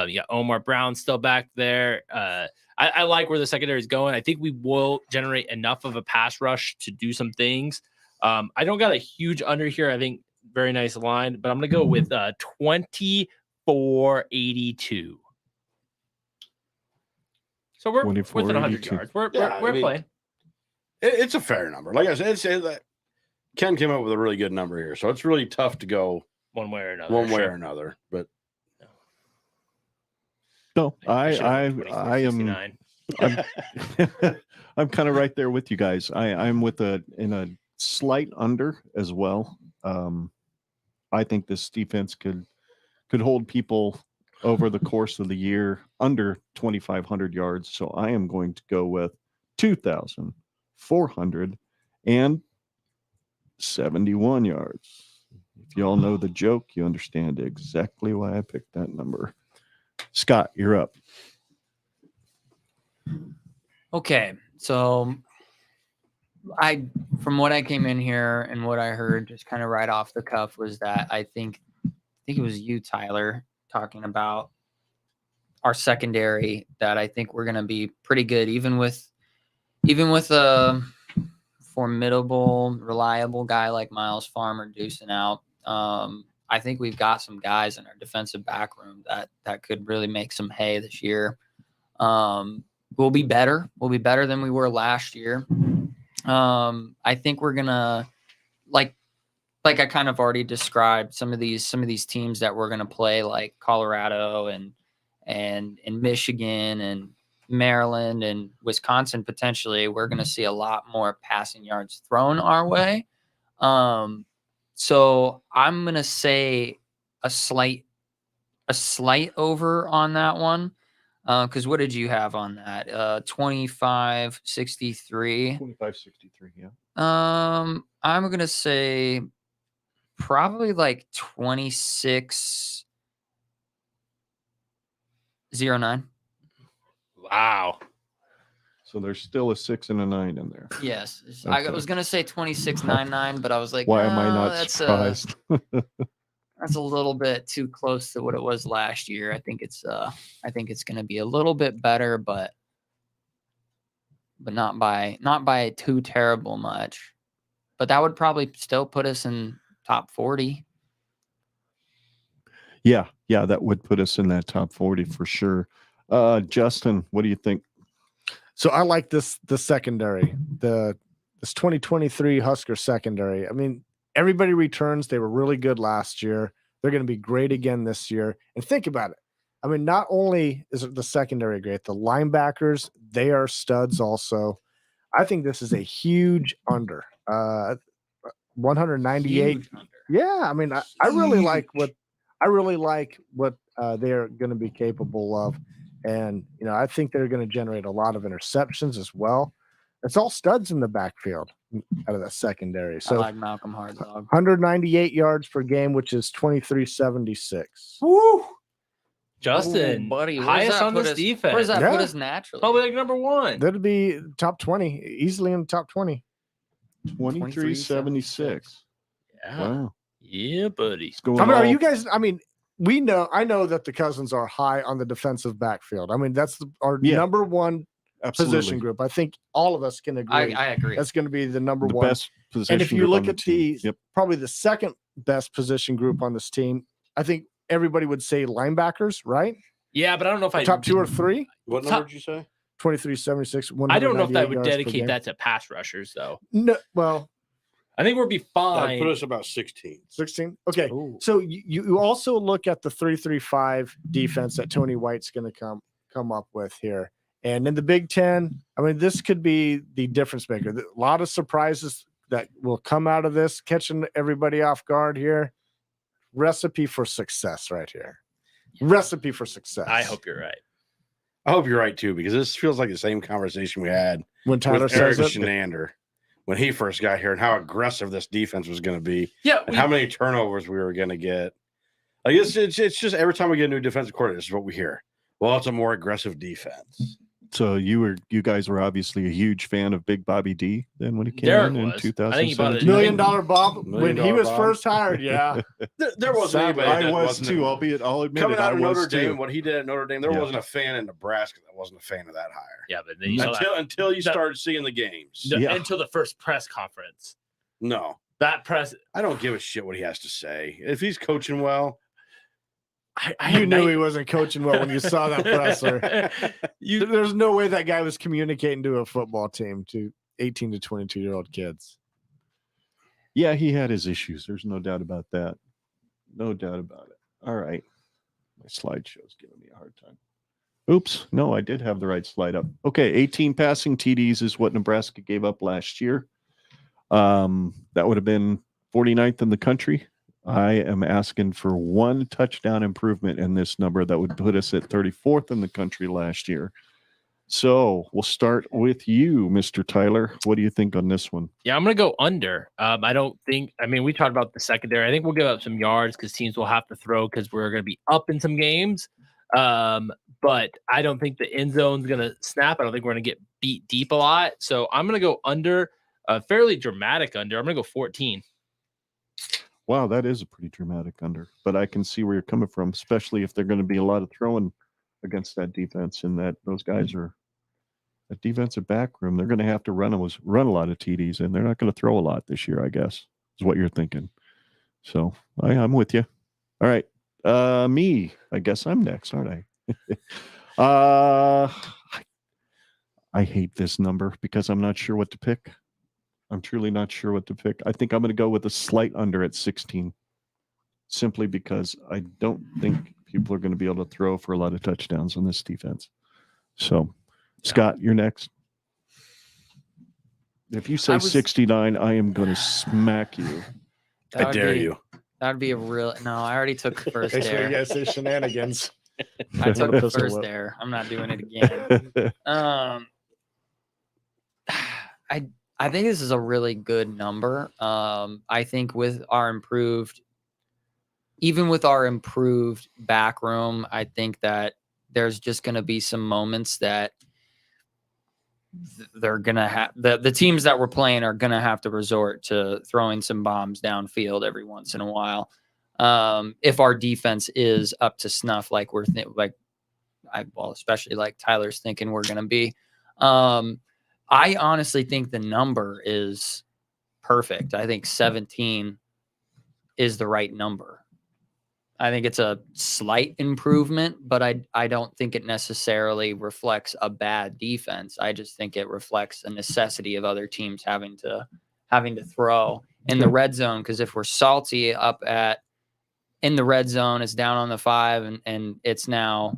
You got Omar Brown still back there. I like where the secondary is going. I think we will generate enough of a pass rush to do some things. I don't got a huge under here. I think very nice line, but I'm going to go with 24-82. So we're within 100 yards. We're playing. It's a fair number. Like I said, that Ken came up with a really good number here, so it's really tough to go one way or another. But no, I am. I'm kind of right there with you guys. I'm in a slight under as well. I think this defense could hold people over the course of the year under 2,500 yards. So I am going to go with 2,471 yards. If you all know the joke, you understand exactly why I picked that number. Scott, you're up. Okay, so from what I came in here and what I heard just kind of right off the cuff was that I think it was you, Tyler, talking about our secondary, that I think we're going to be pretty good, even with a formidable, reliable guy like Miles Farmer deucing out. I think we've got some guys in our defensive back room that could really make some hay this year. We'll be better. We'll be better than we were last year. I think we're gonna like I kind of already described some of these teams that we're gonna play, like Colorado and Michigan and Maryland and Wisconsin. Potentially, we're gonna see a lot more passing yards thrown our way. So I'm gonna say a slight over on that one. Because what did you have on that? 2563. 2563, yeah. I'm gonna say probably like 2609. Wow. So there's still a 6 and a 9 in there. Yes. Okay. I was gonna say 2699, but I was like, why am I not that's surprised? that's a little bit too close to what it was last year. I think it's gonna be a little bit better, but not by too terrible much. But that would probably still put us in top 40. Yeah, that would put us in that top 40 for sure. Justin, what do you think? So I like the secondary, this 2023 Husker secondary. I mean, everybody returns. They were really good last year. They're going to be great again this year. And think about it. I mean, not only is the secondary great, the linebackers, they are studs also. I think this is a huge under. 198. Huge under. Yeah, I mean, I really like what they're going to be capable of. And, I think they're going to generate a lot of interceptions as well. It's all studs in the backfield out of that secondary. So I like Malcolm Hartzog. 198 yards per game, which is 2376. Woo! Justin, Ooh, buddy, highest on this defense. Where does that Yeah. put us naturally? Probably like number one. That'd be top 20, easily in the top 20. 2376. Yeah. Wow. Yeah, buddy. It's going I mean, are all- you guys? I mean, I know that the Cousins are high on the defensive backfield. I mean, that's our number one Absolutely. position group. I think all of us can agree. I agree. That's going to be the number the one. best position. And if you group look on at team. Yep. probably the second best position group on this team, I think everybody would say linebackers, right? Yeah, but I don't know if I Top 2 or 3. what number did you say? 2376. I don't know if I 198 would yards per dedicate game. that to pass rushers though. No, well, I think we'll be That'd fine. put us about 16. 16. Okay. Ooh. So you also look at the 3-3-5 defense that Tony White's going to come up with here. And in the Big Ten, I mean, this could be the difference maker. A lot of surprises that will come out of this, catching everybody off guard here. Recipe for success right here. Recipe for success. I hope you're right. I hope you're right too, because this feels like the same conversation we had when Tyler with Eric says it. Shenander. when he first got here and how aggressive this defense was going to be. Yeah. And how many turnovers we were going to get. I guess it's just every time we get a new defensive coordinator, this is what we hear. Well, it's a more aggressive defense. So you guys were obviously a huge fan of Big Bobby D then when he came Derrick in was. 2017. I think he bought it. $1 million Bob $1 when he million was Bob. first hired. Yeah. There wasn't anybody. I that was wasn't too, albeit I'll admit coming it, out I of was Notre Dame. too. What he did at Notre Dame, there Yeah. wasn't a fan in Nebraska that wasn't a fan of that hire. Yeah, but then you saw Until you started seeing the games. Yeah. until the first press conference. No, That press, I don't give a shit what he has to say. If he's coaching well, You knew he wasn't coaching well when you saw that presser. There's no way that guy was communicating to a football team, to 18 to 22-year-old kids. Yeah, he had his issues. There's no doubt about that. No doubt about it. All right. My slideshow's giving me a hard time. Oops. No, I did have the right slide up. Okay, 18 passing TDs is what Nebraska gave up last year. That would have been 49th in the country. I am asking for 1 touchdown improvement in this number. That would put us at 34th in the country last year. So we'll start with you, Mr. Tyler. What do you think on this one? Yeah, I'm going to go under. I don't think, we talked about the secondary. I think we'll give up some yards because teams will have to throw because we're going to be up in some games. But I don't think the end zone's going to snap. I don't think we're going to get beat deep a lot. So I'm going to go under, fairly dramatic under. I'm going to go 14. Wow, that is a pretty dramatic under, but I can see where you're coming from, especially if they're going to be a lot of throwing against that defense, and that those guys are that defensive back room. They're going to have to run a lot of TDs, and they're not going to throw a lot this year, I guess, is what you're thinking. So I'm with you. All right, me. I guess I'm next, aren't I? I hate this number because I'm not sure what to pick. I'm truly not sure what to pick. I think I'm going to go with a slight under at 16, simply because I don't think people are going to be able to throw for a lot of touchdowns on this defense. So, Scott, you're next. If you say 69, I am going to smack you. I dare you. That would be a real. No, I already took the first That's what you dare. guys say, shenanigans. I took the Pistol first whip. dare. I'm not doing it again. I think this is a really good number. I think with our improved back room, I think that there's just going to be some moments that they're going to have the teams that we're playing are going to have to resort to throwing some bombs downfield every once in a while. If our defense is up to snuff, like especially like Tyler's thinking we're going to be. I honestly think the number is perfect. I think 17 is the right number. I think it's a slight improvement, but I don't think it necessarily reflects a bad defense. I just think it reflects the necessity of other teams having to throw in the red zone. Because if we're salty in the red zone, it's down on the 5 and it's now,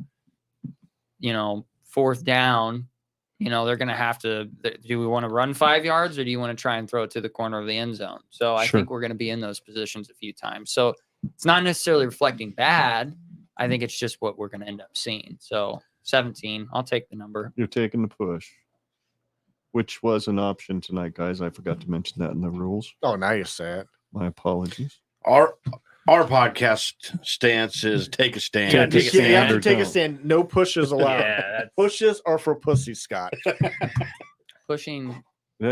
4th down. They're going to have to, do we want to run 5 yards or do you want to try and throw it to the corner of the end zone? So I think we're going to be in those positions a few times. So it's not necessarily reflecting bad. I think it's just what we're going to end up seeing. So 17, I'll take the number. You're taking the push, which was an option tonight, guys. I forgot to mention that in the rules. Oh, now you say it. My apologies. Our podcast stance is take a stand. Yeah, take a You have to stand. take a stand. No pushes allowed. Yeah, Pushes are for pussy, Scott. Pushing, No.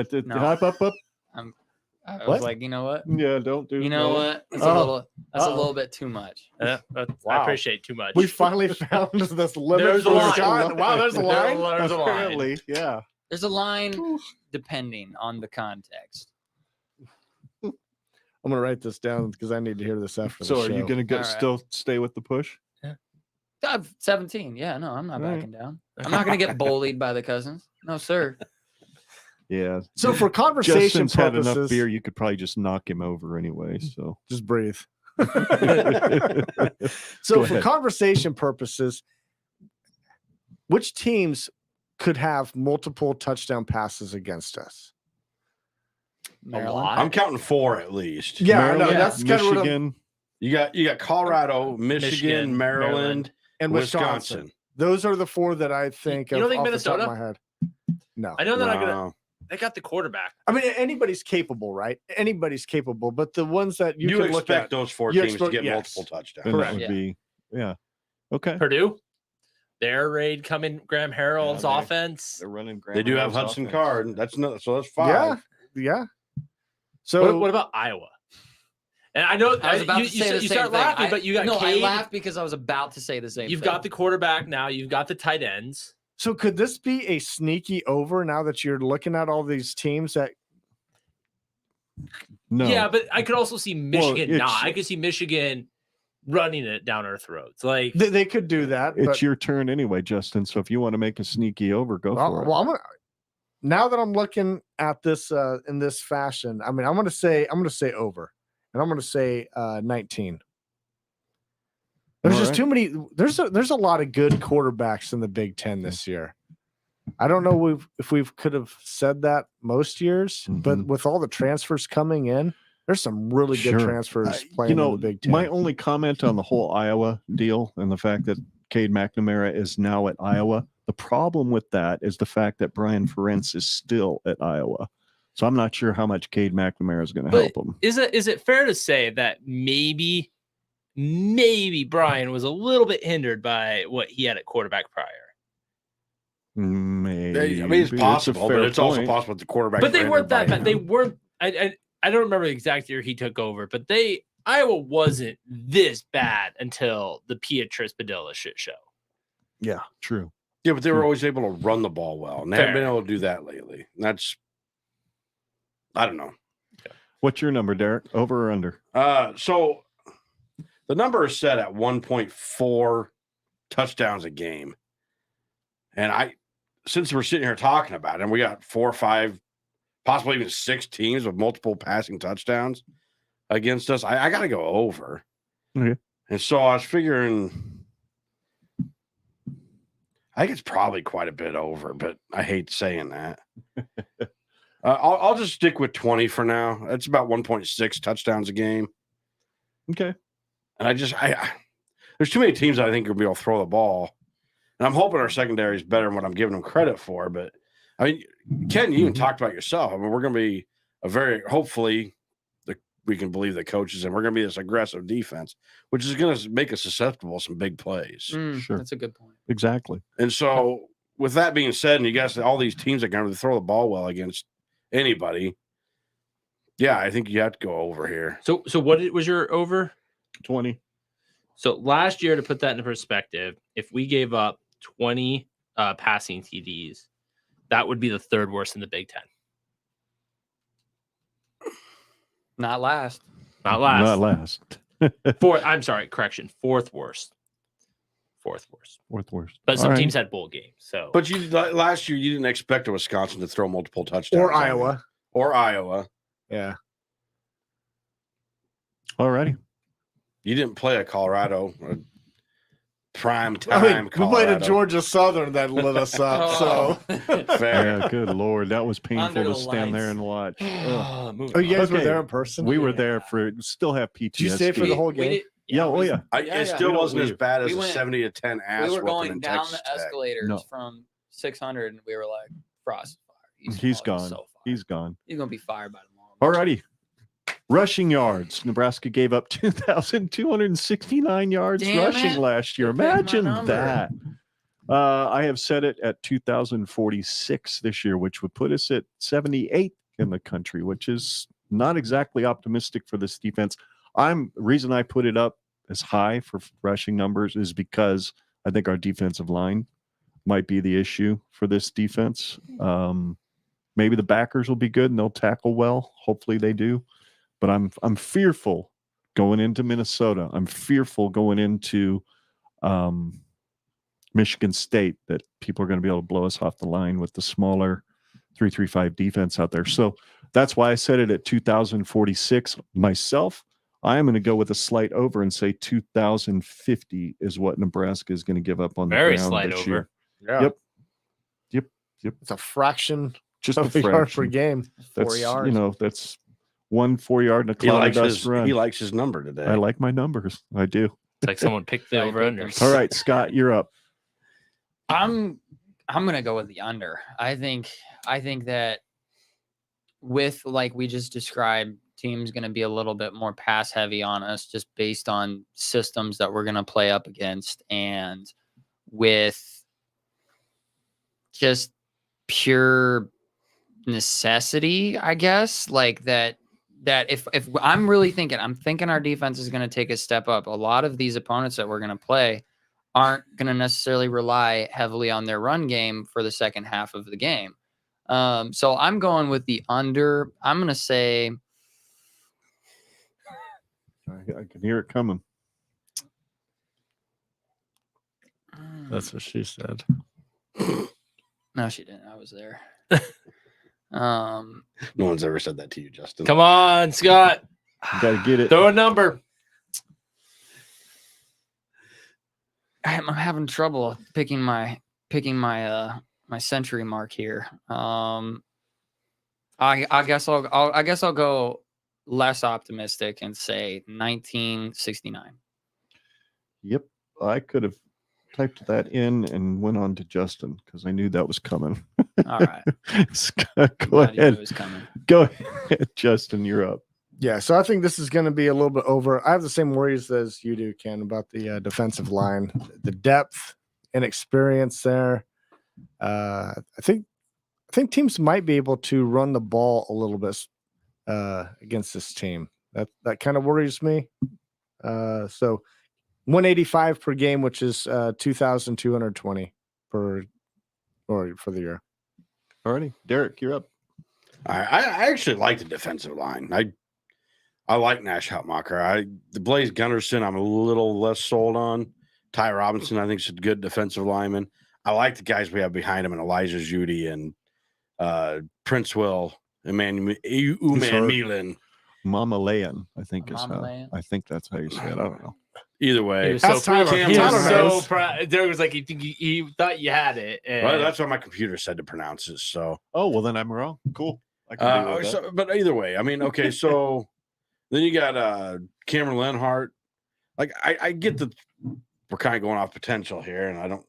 I was What? like, you know what? Yeah, don't do. You know what? That's a little bit too much. I Wow. appreciate too much. We finally found this limit. There's a for line. Scott. Wow, there's a line. There's a line. Apparently, yeah. There's a line depending on the context. I'm gonna write this down because I need to hear this after. So, the are show. you going to All right. still stay with the push? 17. Yeah, no, I'm not All right. backing down. I'm not going to get bullied by the cousins. No, sir. Yeah. So for conversation Justin's had enough purposes, beer. You could probably just knock him over anyway. So, just breathe. Go So for ahead. conversation purposes, which teams could have multiple touchdown passes against us? Maryland. I'm counting 4 at least. Yeah, I know. Maryland, That's kind of what I'm, Michigan. You got Colorado, Michigan, Maryland, and Wisconsin. Wisconsin. Those are the 4 that I think. You don't of think off the top of Minnesota? my head. No. I know they're not gonna. No. They got the quarterback. I mean, anybody's capable, right? Anybody's capable, but the ones that you can look expect at, those four you teams to expect- get yes. multiple touchdowns. And Correct. that would be, yeah. Okay. Purdue, their raid coming. Graham Harreld's Yeah, offense. They're running. They do have Graham Hudson Harrell's Card. That's five. yeah, yeah. So What about Iowa? And I know I was about you, to say the you same start thing. laughing, but you got no. I Cade. laughed because I was about to say the same. You've thing. got the quarterback now. You've got the tight ends. So could this be a sneaky over now that you're looking at all these teams that No. Yeah, but I could also see Michigan it's- not. I could see Michigan running it down our throats. Like they could do that? It's but, your turn anyway, Justin. So if you want to make a sneaky over, go for it. well, now that I'm looking at this in this fashion, I mean, I'm gonna say over, and I'm gonna say 19. There's All just right. too many. There's a lot of good quarterbacks in the Big Ten this year. I don't know if we could have said that most years, but Mhm. with all the transfers coming in, there's some really good Sure. transfers playing in the Big Ten. My only comment on the whole Iowa deal and the fact that Cade McNamara is now at Iowa, the problem with that is the fact that Brian Ferentz is still at Iowa. So I'm not sure how much Cade McNamara is going to But help him. is it fair to say that maybe Brian was a little bit hindered by what he had at quarterback prior? Maybe. I mean, it's a possible, fair but it's also point. possible that the quarterback. But they ran weren't it by that bad. They him. weren't. I don't remember the exact year he took over, but Iowa wasn't this bad until the Beatrice Padilla shit show. Yeah, true. Yeah, but they were always able to run the ball well, and they haven't Fair. been able to do that lately. And that's, I don't know. What's your number, Derek? Over or under? So the number is set at 1.4 touchdowns a game, and since we're sitting here talking about it, and we got 4 or 5, possibly even 6 teams with multiple passing touchdowns against us, I got to go over. Okay. And so I was figuring, I think it's probably quite a bit over, but I hate saying that. I'll just stick with 20 for now. It's about 1.6 touchdowns a game. Okay. And I there's too many teams that I think will be able to throw the ball. And I'm hoping our secondary is better than what I'm giving them credit for. But I mean, Ken, you even talked about yourself. I mean, we're going to be hopefully we can believe the coaches, and we're going to be this aggressive defense, which is going to make us susceptible to some big plays. Sure. That's a good point. Exactly. And so with that being said, and you guys, all these teams that can throw the ball well against anybody. Yeah, I think you have to go over here. So what was your over? 20. So last year, to put that into perspective, if we gave up 20 passing TDs, that would be the 3rd worst in the Big Ten. Not last. Not last. Not last. 4th. I'm sorry. Correction. 4th worst. 4th worst. Fourth worst. But some All right. teams had bowl games. So, But last year you didn't expect a Wisconsin to throw multiple touchdowns. or Iowa. Or Iowa. Yeah. All righty. You didn't play a Colorado. A prime I time mean, we played a Colorado. Georgia Southern that lit us up. So, Fair. Yeah, good Lord. That was painful Under to the stand there lights. and watch. Ugh. oh, you guys were Okay. there in person? We were there for, still have PTSD. Did you stay for the whole game? Yeah, oh yeah. It still We wasn't as don't bad as We a went- 70 to 10 ass We were whooping going in down Texas the Tech. escalators No. from 600, and we were like, Frost fire. He's falling gone. So far. He's gone. He's gonna be fired by tomorrow. All righty. Rushing yards. Nebraska gave up 2,269 yards Damn rushing it. last year. You picked my Imagine number. that. I have set it at 2,046 this year, which would put us at 78 in the country, which is not exactly optimistic for this defense. Reason I put it up as high for rushing numbers is because I think our defensive line might be the issue for this defense. Maybe the backers will be good and they'll tackle well. Hopefully they do. But I'm fearful going into Minnesota. I'm fearful going into Michigan State that people are going to be able to blow us off the line with the smaller 3-3-5 defense out there. So that's why I set it at 2,046 myself. I am going to go with a slight over and say 2,050 is what Nebraska is going to give up on the Very ground slight this over. year. Yeah. Yep. It's a fraction Just a of a yard per fraction. game. 4 That's, yards. You know, that's 1 4 yard and a He cloud of likes, dust run. he likes his number today. I like my numbers. I do. it's like someone picked the Right, over under. All right, Scott, you're up. I'm gonna go with the under. I think that with like we just described, team's going to be a little bit more pass heavy on us just based on systems that we're going to play up against, and with just pure necessity, I guess, like that if I'm really thinking, I'm thinking our defense is going to take a step up. A lot of these opponents that we're going to play aren't going to necessarily rely heavily on their run game for the second half of the game. So I'm going with the under. I'm going to say, I can hear it coming. That's what she said. no, she didn't. I was there. No one's ever said that to you, Justin. Come on, Scott. You got to get it. Throw a number. I'm having trouble picking my century mark here. I guess I'll go less optimistic and say 1969. Yep. I could have typed that in and went on to Justin because I knew that was coming. All right. Scott, go Glad you knew ahead. it was coming. Go ahead, Justin. You're up. Yeah, so I think this is going to be a little bit over. I have the same worries as you do, Ken, about the defensive line, the depth and experience there. I think teams might be able to run the ball a little bit against this team. That kind of worries me. So 185 per game, which is 2,220 for the year. Alrighty, Derrick, you're up. I actually like the defensive line. I like Nash Houtmacher. The Blaze Gunnarsson, I'm a little less sold on. Ty Robinson, I think, is a good defensive lineman. I like the guys we have behind him, and Elijah Judy and Prince Will, Uman Milan. Mama Layan, I think is Mama how. Layan? I think that's how you say it. I don't know. Either way, He was so Tyler. proud. He Tyler was so knows. proud. Derek was like, he thought you had it. And well, that's what my computer said to pronounce it. So, Oh well, then I'm wrong. Cool. I can deal with that. but either way, I mean, okay, so then you got Cameron Lenhart. Like, I get that we're kind of going off potential here, and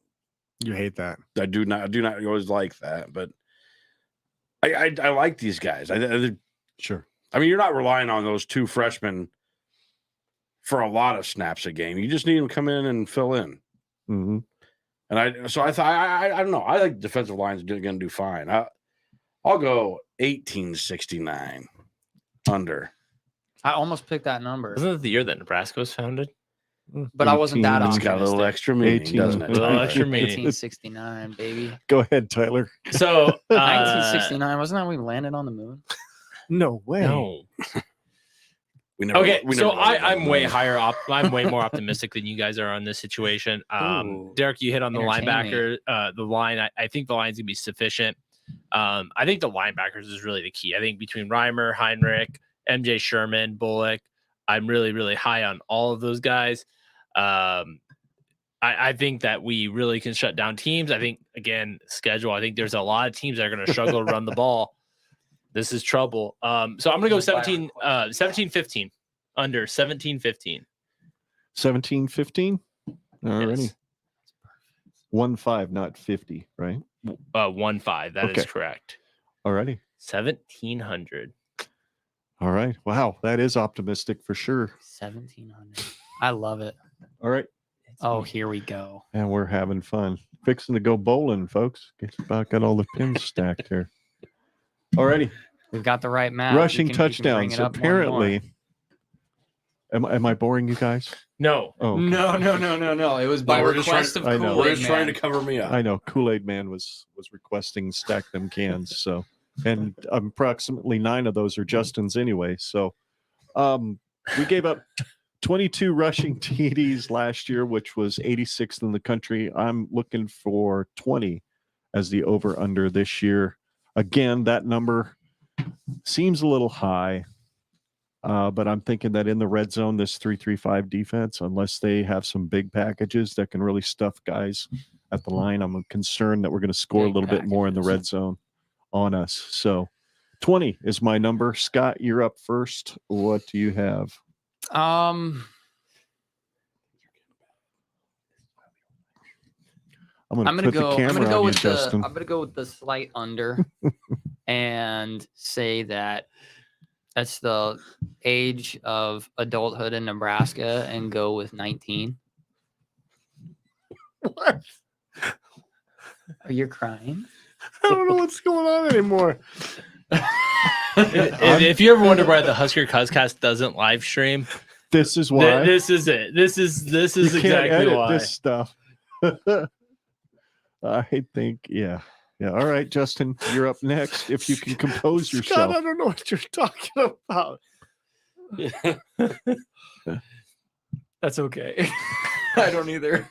You hate that. I do not always like that, but I like these guys. Sure. I mean, you're not relying on those two freshmen for a lot of snaps a game. You just need them to come in and fill in. Mm-hmm. And I thought I don't know. I think defensive line's going to do fine. I'll go 1869 under. I almost picked that number, Wasn't it the year that Nebraska was founded? but I wasn't that 18. It's got a little optimistic. extra meaning, 18. doesn't it? A little extra meaning. 1869, baby. Go ahead, Tyler. So 1969, wasn't that when we landed on the moon? No way. no. We never, Okay, we so never landed on I'm the way moon. higher up. I'm way more optimistic than you guys are on this situation. Ooh. Derek, you hit on the Entertain linebacker, the line. I think the line's gonna be sufficient. I think the linebackers is really the key. I think between Reimer, Heinrich, MJ Sherman, Bullock, I'm really, really high on all of those guys. I think that we really can shut down teams. I think, again, schedule. I think there's a lot of teams that are going to struggle to run the ball. This is trouble. So I'm going to go 17-15 under 17-15. 17-15. Alrighty. Yes. 1-5, not 50, right? 1-5. That is Okay. correct. Alrighty. 1,700. All right. Wow, that is optimistic for sure. 1700. I love it. All right. Oh, here we go. And we're having fun. Fixing to go bowling, folks. Got all the pins stacked here. Alrighty. We've got the right map. Rushing You can bring touchdowns. it up one more. Apparently. Am I boring you guys? No. Oh, okay. No. It was by No, we're just request trying- of I know. We're Kool-Aid just trying to Man. cover me up. I know Kool-Aid Man was requesting stack them cans. So, and approximately 9 of those are Justin's anyway. So, we gave up 22 rushing TDs last year, which was 86th in the country. I'm looking for 20 as the over/under this year. Again, that number seems a little high, but I'm thinking that in the red zone, this 3-3-5 defense, unless they have some big packages that can really stuff guys at the line, I'm concerned that we're going to score Big a little bit more in the red zone on us. So 20 is my number. Scott, you're up first. What do you have? I'm I'm gonna gonna put go. the I'm camera gonna go on you, with the. Justin. I'm gonna go with the slight under. and say that that's the age of adulthood in Nebraska and go with 19? What? Are you crying? I don't know what's going on anymore. If you ever wonder why the Husker Podcast doesn't live stream, This is why. this is it. This is You can't exactly edit why. this stuff. I think, yeah. All right, Justin, you're up next. If you can compose Scott, yourself. I don't know what you're talking about. That's okay. I don't either.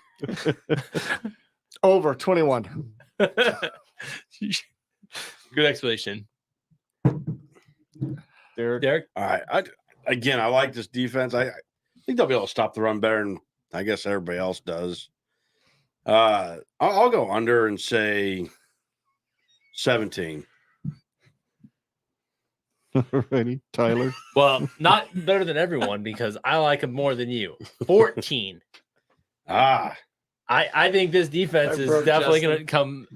Over 21. Good explanation. Derrick. Derrick? All right. I like this defense. I think they'll be able to stop the run better than I guess everybody else does. I'll go under and say 17. Alrighty, Tyler. Well, not better than everyone because I like him more than you. 14. Ah, I think this defense I is broke definitely Justin. going to come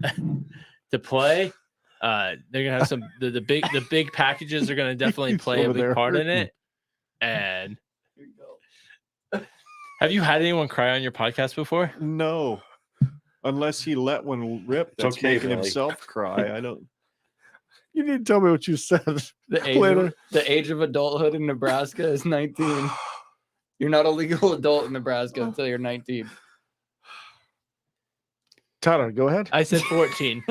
to play. They're going to have some the big packages are going to definitely He's play a over big there part in hurting. it. And have you had anyone cry on your podcast before? No. Unless he let one rip that's okay, making Billy. himself cry. I don't. You need to tell me what you said. The age of adulthood in Nebraska is 19. You're not a legal adult in Nebraska until you're 19. Tyler, go ahead. I said 14.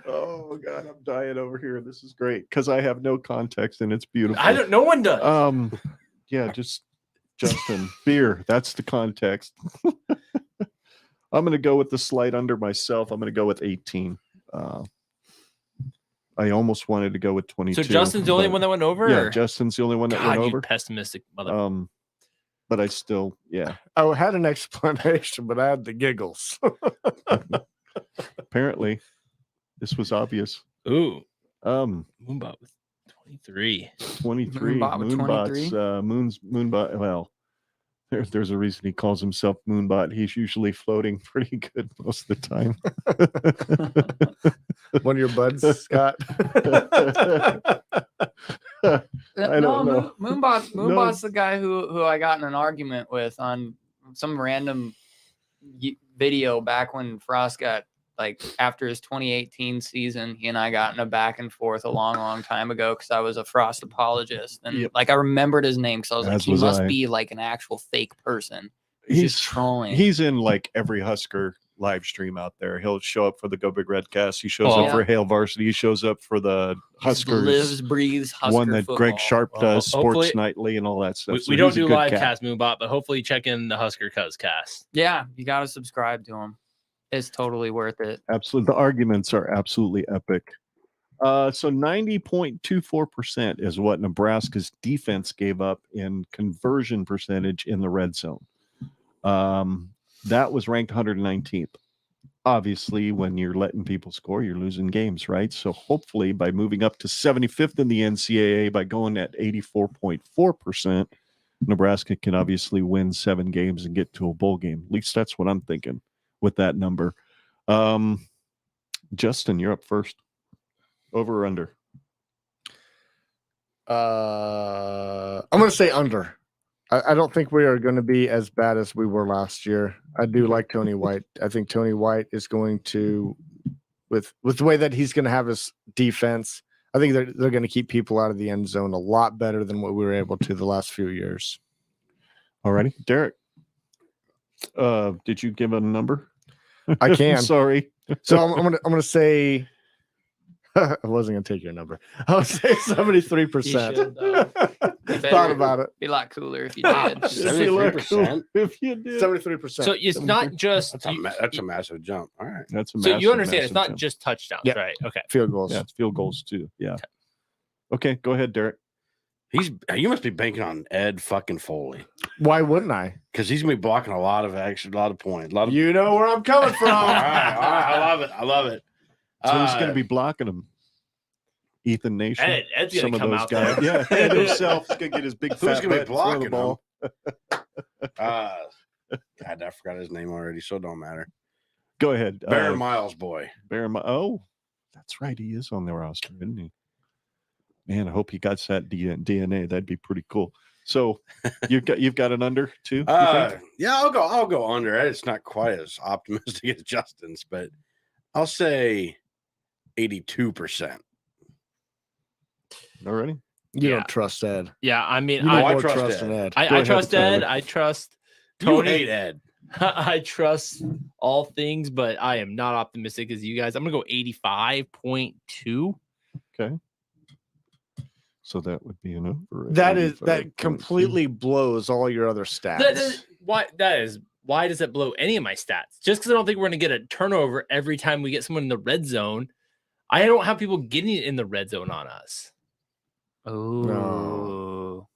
Oh God, I'm dying over here. This is great because I have no context and it's beautiful. No one does. Yeah, just Justin, beer. That's the context. I'm going to go with the slight under myself. I'm going to go with 18. I almost wanted to go with 22. So Justin's the only but- one that went over? Yeah, or? Justin's the only one that God, went you over. pessimistic mother. But I still, yeah. I had an explanation, but I had the giggles. Apparently, this was obvious. Ooh, Um, Moonbot with 23. 23. Moonbot with 23? Moonbot. Well, there's a reason he calls himself Moonbot. He's usually floating pretty good most of the time. One of your buds, Scott. I don't know. Moonbot's the guy who I got in an argument with on some random video back when Frost got, like, after his 2018 season. He and I got in a back and forth a long time ago because I was a Frost apologist. And Yep. like I remembered his name because I was like, As he was must I. be like an actual fake person. He's just trolling. He's in like every Husker live stream out there. He'll show up for the Go Big Red Cast. He shows Oh. up for Hail Varsity. He shows up for the Just Huskers. lives, breathes Husker one that Greg football. Sharp Well, does, hopefully- Sports Nightly, and all that stuff. We, So we don't he's a do good live cat. cast Moonbot, but hopefully check in the Husker Cuz cast. Yeah, you got to subscribe to him. It's totally worth it. Absolutely, the arguments are absolutely epic. So 90.24% is what Nebraska's defense gave up in conversion percentage in the red zone. That was ranked 119th. Obviously, when you're letting people score, you're losing games, right? So hopefully, by moving up to 75th in the NCAA, by going at 84.4%, Nebraska can obviously win 7 games and get to a bowl game. At least that's what I'm thinking with that number. Justin, you're up first. Over or under? I'm going to say under. I don't think we are going to be as bad as we were last year. I do like Tony White. I think Tony White is going to, with the way that he's going to have his defense, I think they're going to keep people out of the end zone a lot better than what we were able to the last few years. Alrighty, Derrick. Did you give a number? I can. Sorry. So I'm gonna say I wasn't gonna take your number. I would say 73%. Thought about it. Be a lot cooler if you did. If you look- 73%? If you did, 73%. So it's not just That's a massive jump. All right. that's a so you massive, understand it's massive not jump. just touchdowns, Yeah. right? Okay. field goals. Yeah, it's field goals too. Yeah. Okay, go ahead, Derrick. You must be banking on Ed fucking Foley Why wouldn't I? because he's gonna be blocking a lot of action, a lot of points, a lot of. You know where I'm coming from. all right, I love it. I love it. So who's going to be blocking him? Ethan Nation. Ed's Some gonna of come those out guys. there. Yeah, Ed himself is going to get his big Who's fat gonna be butt and throw the blocking ball. God, I forgot his name already, so it don't matter. Go ahead. Bear Miles boy. Oh, that's right. He is on the roster, isn't he? Man, I hope he got that DNA. That'd be pretty cool. So you've got an under too? Yeah, I'll go under. It's not quite as optimistic as Justin's, but I'll say 82%. Already? You don't trust Ed. Yeah, I mean, I trust Ed. I trust Ed. I trust You Tony. hate Ed. I trust all things, but I am not optimistic as you guys. I'm gonna go 85.2. Okay. So that would be an over. That completely blows all your other stats. Why does that blow any of my stats? Just because I don't think we're gonna get a turnover every time we get someone in the red zone. I don't have people getting in the red zone on us. Oh. No.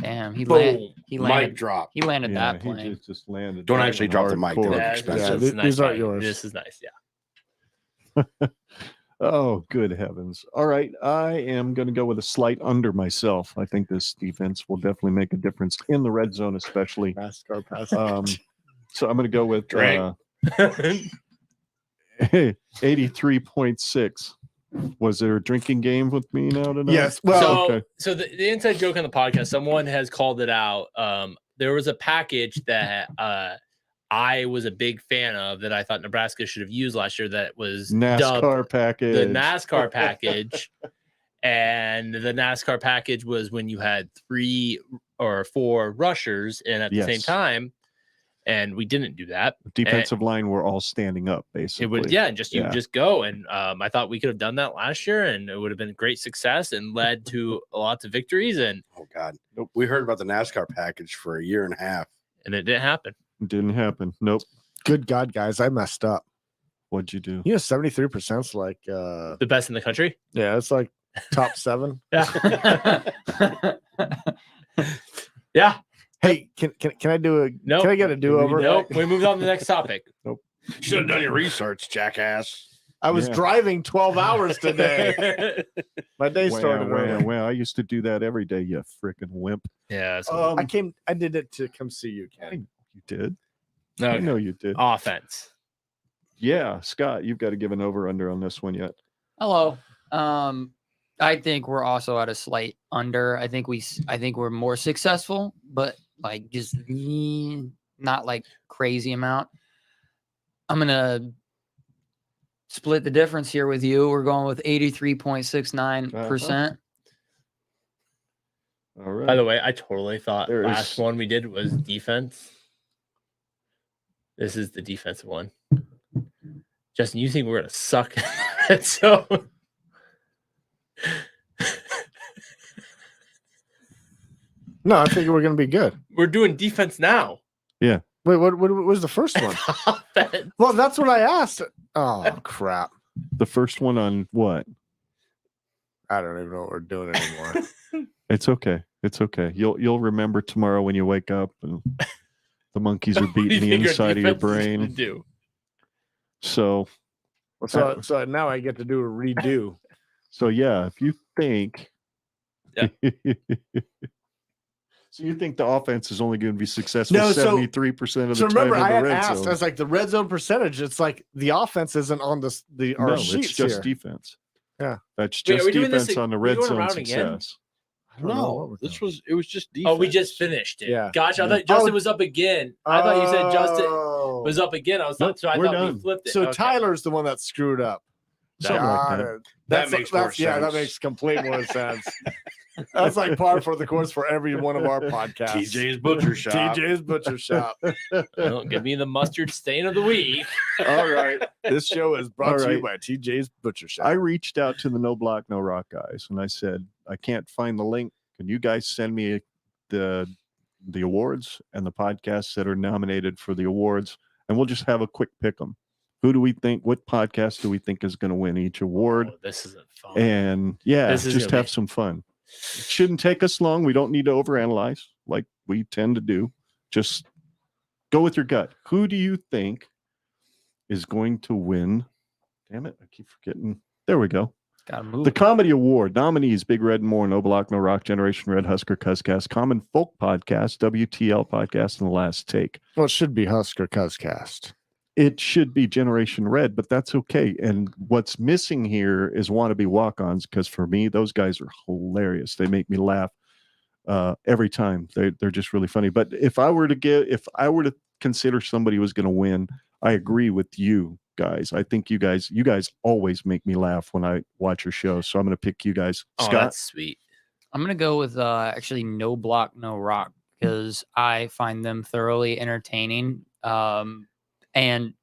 Damn, he Mic landed drop. He landed that He plane. just landed. Don't right actually in drop the mic. They hardcore. look Yeah, expensive. this is nice, These aren't Mike. yours. This is nice. Yeah. Oh, good heavens. All right. I am going to go with a slight under myself. I think this defense will definitely make a difference in the red zone, especially. NASCAR pass. So I'm going to go with Drag. 83.6. Was there a drinking game with me now tonight? Yes. Well, okay. So the inside joke on the podcast, someone has called it out. There was a package that I was a big fan of that I thought Nebraska should have used last year that was NASCAR dubbed package. the NASCAR package. And the NASCAR package was when you had 3 or 4 rushers in at the same Yes. time. And we didn't do that. Defensive line were all standing up, basically. It would, you just go. And I thought we could have done that last year, and it would have been a great success and led to lots of victories. And Oh God. Nope. We heard about the NASCAR package for a year and a half. it didn't happen. Didn't happen. Nope. good God, guys, I messed up. What'd you do? 73% is like, The best in the country. yeah, it's like top 7. Yeah. Yeah. Hey, can I do a? Nope. Can I get a do over? Nope. We moved on to the next topic. Should have done your research, jackass. I was Yeah. driving 12 hours today. My day started early. Well, I used to do that every day, you freaking wimp. Yeah. So, I did it to come see you, Ken. You did. okay. I know you did. Offense. Yeah, Scott, you've got to give an over/under on this one yet. Hello. I think we're also at a slight under. I think we're more successful, but like just not like crazy amount. I'm gonna split the difference here with you. We're going with 83.69%. All right. By the way, I totally thought There last is- one we did was defense. This is the defensive one. Justin, you think we're gonna suck? So No, I think we're going to be good. we're doing defense now. Wait, what was the first one? Offense. Well, that's what I asked. Oh, crap. The first one on what? I don't even know what we're doing anymore. It's okay. It's okay. You'll remember tomorrow when you wake up and the monkeys are What do you beating the think our inside of your defense is gonna brain. do? So So now I get to do a redo. So yeah, if you think, Yeah. so you think the offense is only going to be successful No, so- 73% of the So remember, time I in had the red asked, zone? I was like, the red zone percentage, it's like the offense isn't on our No, sheets it's just here. defense. Yeah. That's Wait, are just we doing this defense ag- on the are we red going zone around again? success. I don't know what we're doing. It was just defense. Oh, we just finished it. Yeah. Gosh, I Yeah. thought Justin Oh. was up again. I thought you said Justin Oh. was up again. I was Nope, so I we're thought done. we flipped it. So Okay. Tyler's the one that screwed up. Something like Got that. it. That makes more Yeah, that sense. makes complete more sense. That's like par for the course for every one of our podcasts. TJ's Butcher Shop. TJ's Butcher Shop. Well, give me the mustard stain of the week. All right. This show is brought All to you right. by TJ's Butcher Shop. I reached out to the No Block, No Rock guys, and I said, I can't find the link. Can you guys send me the awards and the podcasts that are nominated for the awards? And we'll just have a quick pick 'em. Who do we think, what podcast do we think is going to win each award? Oh, this isn't fun. And yeah, This is just gonna have be- some fun. It shouldn't take us long. We don't need to overanalyze like we tend to do. Just go with your gut. Who do you think is going to win? Damn it, I keep forgetting. There we go. Gotta move. The Comedy Award nominees: Big Red and More, No Block, No Rock, Generation Red, Husker Cuzcast, Common Folk Podcast, WTL Podcast, and The Last Take. Well, it should be Husker Cuzcast. it should be Generation Red, but that's okay. And what's missing here is wannabe walk-ons, because for me, those guys are hilarious. They make me laugh every time. They're just really funny. But if I were to consider somebody was going to win, I agree with you guys. I think you guys always make me laugh when I watch your show. So I'm going to pick you guys. Oh, Scott? that's sweet. I'm gonna go with actually No Block, No Rock, because I find them thoroughly entertaining. And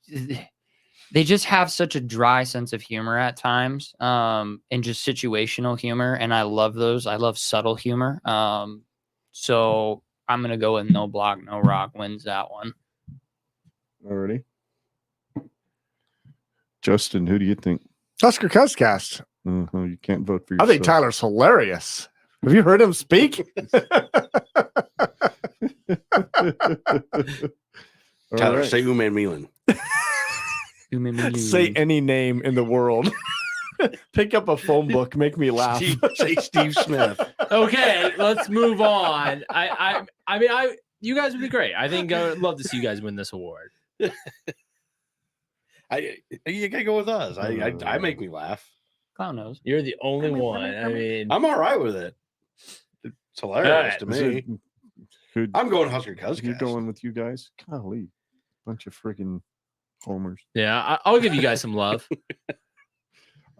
they just have such a dry sense of humor at times, and just situational humor. And I love those. I love subtle humor. So I'm gonna go with No Block, No Rock wins that one. Alrighty. Justin, who do you think? Husker Podcast. You can't vote for I yourself. think Tyler's hilarious. Have you heard him speak? Tyler, right. say Uman Milan. Say any name in the world. Pick up a phone book, make me laugh. Say Steve Smith. Okay, let's move on. I mean, you guys would be great. I think I would love to see you guys win this award. You gotta go with us. I make me laugh. Clown nose. You're the only one. I mean, I'm all right with it. It's hilarious to me. I'm going Husker Podcast. You're going with you guys? Golly, bunch of freaking homers. yeah, I'll give you guys some love.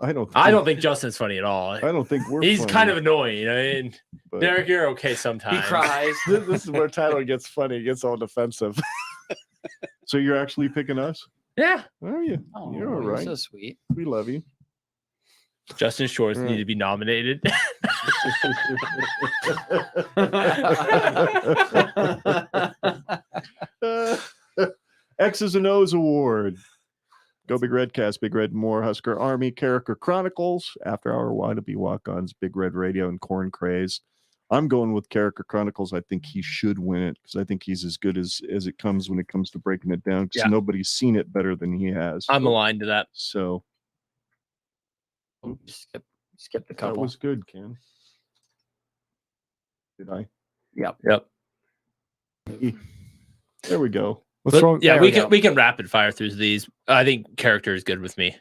I don't think Justin's funny at all. I don't think we're. He's funny, kind of annoying. You know, and but- Derrick, you're okay sometimes. He cries. This is where Tyler gets funny, gets all defensive. So you're actually picking us? Yeah, Are you? Oh, You're all right. so sweet. We love you. Justin Shorts Right. need to be nominated. X's and O's Award. Go Big Red Cast, Big Red More, Husker Army, Character Chronicles, After Hour Wannabe Walk-Ons, Big Red Radio, and Corn Craze. I'm going with Character Chronicles. I think he should win it because I think he's as good as it comes when it comes to breaking it down, because Yeah. nobody's seen it better than he has. I'm aligned to that. So Skip the that couple. was good, Ken. Did I? Yep. There we go. What's wrong? Yeah, There we we can go. we can rapid fire through these. I think character is good with me.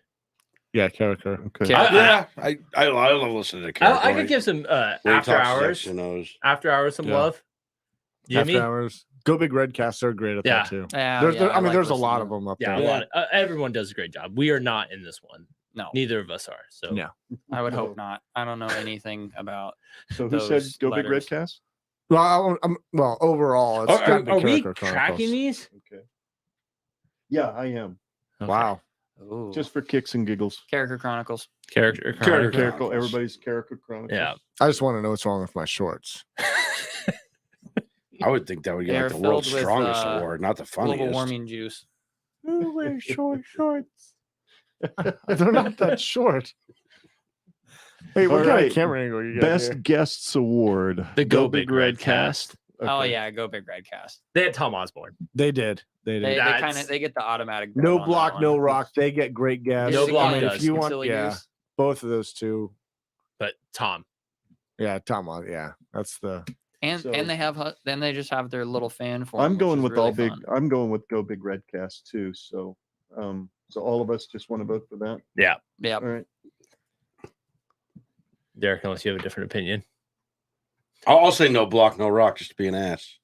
Yeah, character. Okay. I love listening to character. I could give some when he after talks hours. X's and O's. After hours, some Yeah. love. Jimmy. After hours. Go Big Red Cast. They're great at Yeah. that too. Yeah, There's, yeah, there- I mean, like there's a listening lot to of them up Yeah, there. a lot. Everyone does a great job. We are not in this one. No, Neither of us are. So Yeah. I would hope not. I don't know anything about. So who said those Go Big Red letters. Cast? Well, well, overall, it's Are, gotta be are we Character tracking Chronicles. these? Okay. Yeah, I am. Wow. Ooh. Just for kicks and giggles. Character Chronicles. Character. Character, everybody's Character Chronicles. Yeah. I just want to know what's wrong with my shorts. I would think that would get They're like the world's filled with, strongest award, not the funniest. Global warming juice. Who wears short shorts? They're not that short. Hey, what All kind right. of camera angle you got Best here? Guests Award. The Go Big Red Cast. Oh Okay. yeah, go Big Red Cast. They had Tom Osborne. They did. They They did. That's- kind of get the automatic. vote No on that block, one. no rock. They get great guests. No It's block again, does. If you want, silly yeah, goose. both of those two. But Tom. Yeah, Tom. Yeah, that's the. And So- and they have then they just have their little fan form. I'm which going is with really all big. fun. I'm going with Go Big Red Cast too. So all of us just want to vote for that. Yep. All right. Derrick, unless you have a different opinion. I'll say no block, no rock, just to be an ass.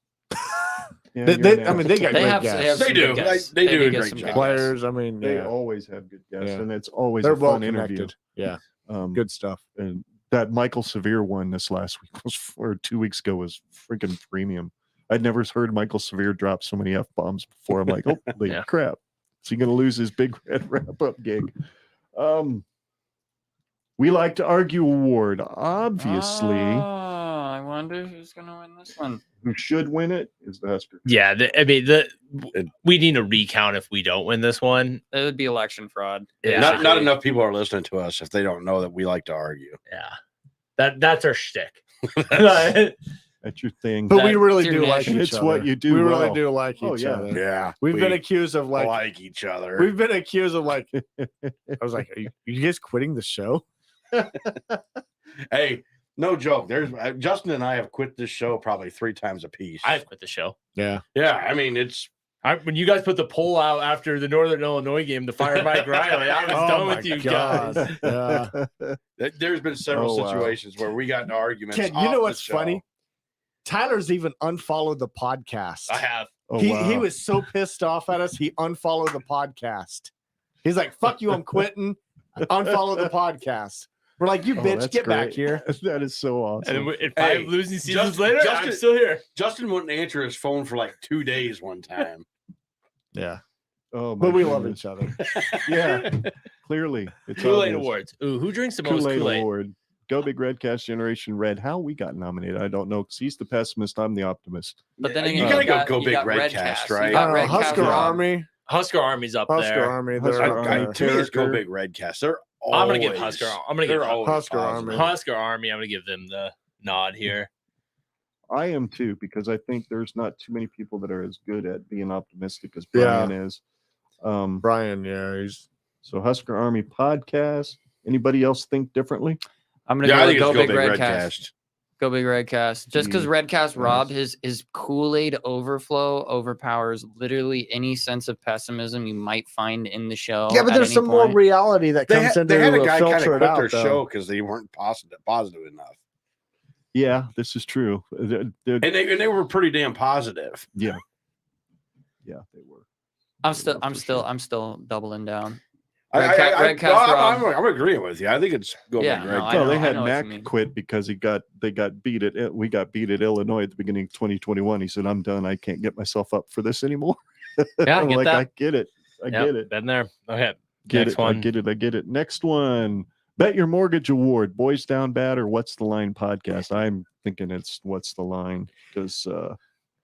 Yeah, They, you're they, an I mean, they got They great have guests. They some do. good guests. They do a get great some job. good Players. I mean, They yeah, always have good guests, Yeah. and it's always they're a well fun interview. connected. Yeah, Good. good stuff. And that Michael Severe one this last week or 2 weeks ago was freaking premium. I'd never heard Michael Severe drop so many F-bombs before. I'm like, holy Yeah. crap. Is he going to lose his Big Red wrap-up gig? We Like to Argue Award. Obviously, I wonder who's gonna win this one. who should win it is the Husker. Yeah, we need a recount if we don't win this one. It would be election fraud. Yeah. Not basically. enough people are listening to us if they don't know that we like to argue. Yeah, that's our shtick. That's your thing. But we That- really your do like nation. each It's other. what you do We really well. do like Oh, each yeah. other. Yeah, We've we been accused of like each other. We've been accused of I was like, are you guys quitting the show? Hey, no joke. There's Justin and I have quit this show probably 3 times a piece. I've quit the show. Yeah. Yeah, I mean it's When you guys put the poll out after the Northern Illinois game to fire Mike Riley, I was done with you guys. Yeah. There's been several situations where we got into arguments. Ken, you know what's funny? Tyler's even unfollowed the podcast. I have. He was so pissed off at us, he unfollowed the podcast. He's like, fuck you, I'm quitting. Unfollow the podcast. We're like, you bitch, get back here. That is so awesome. And 5 losing seasons later, I'm still here. Justin wouldn't answer his phone for like 2 days one time. Yeah. Oh, but we love each other. Yeah. Clearly. It's Kool-Aid Awards. Ooh, who drinks the most Kool-Aid? Award. Go Big Redcast Generation Red. How we got nominated, I don't know. Because he's the pessimist, I'm the optimist. But then you gotta go Big Redcast, right? Husker Army. Husker Army's up Husker there. Army. To me, it's Go Big Redcast. I'm gonna give Husker. I'm gonna give Husker Army. Husker Army. I'm gonna give them the nod here. I am too, because I think there's not too many people that are as good at being optimistic as Brian is. Brian, he's so Husker Army podcast. Anybody else think differently? I'm gonna go Big Redcast. Go Big Redcast. Just because Redcast Rob, his Kool-Aid overflow overpowers literally any sense of pessimism you might find in the show. Yeah, but there's some more reality that comes into they had a guy kind of filter quit it out, their though. show because they weren't positive enough. Yeah, this is true. And they were pretty damn positive. Yeah. Yeah, they were. I'm still doubling down. I'm agreeing with you. I think it's Go Big Redcast. They had Mac quit because we got beat at Illinois at the beginning of 2021. He said, "I'm done. I can't get myself up for this anymore." Yeah, I'm like, I get it. I get it. Been there. Okay. Next one. I get it. Next one. Bet Your Mortgage Award. Boys Down Bad or What's the Line podcast. I'm thinking it's What's the Line because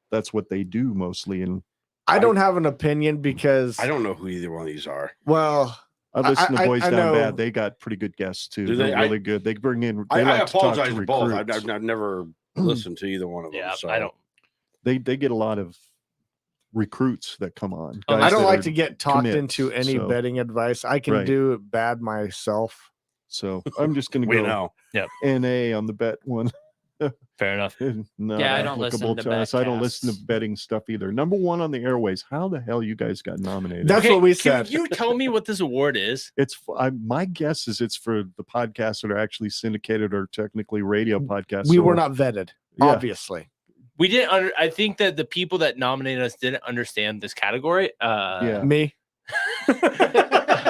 that's what they do mostly. And I don't have an opinion because I don't know who either one of these are. Well, I listen to Boys Down Bad. They got pretty good guests too. They're really good. They bring in. I apologize to both. I've never listened to either one of them. Yeah, so. I don't. They get a lot of recruits that come on. I don't like to get talked into any betting advice. I can do it bad myself. So I'm just going to go. NA on the bet one. Fair enough. I don't listen to us. I don't listen to betting stuff either. Number one on the airways. How the hell you guys got nominated? That's what we said. Can you tell me what this award is? It's my guess is it's for the podcasts that are actually syndicated or technically radio podcasts. We were not vetted, obviously. We didn't. I think that the people that nominated us didn't understand this category. Me.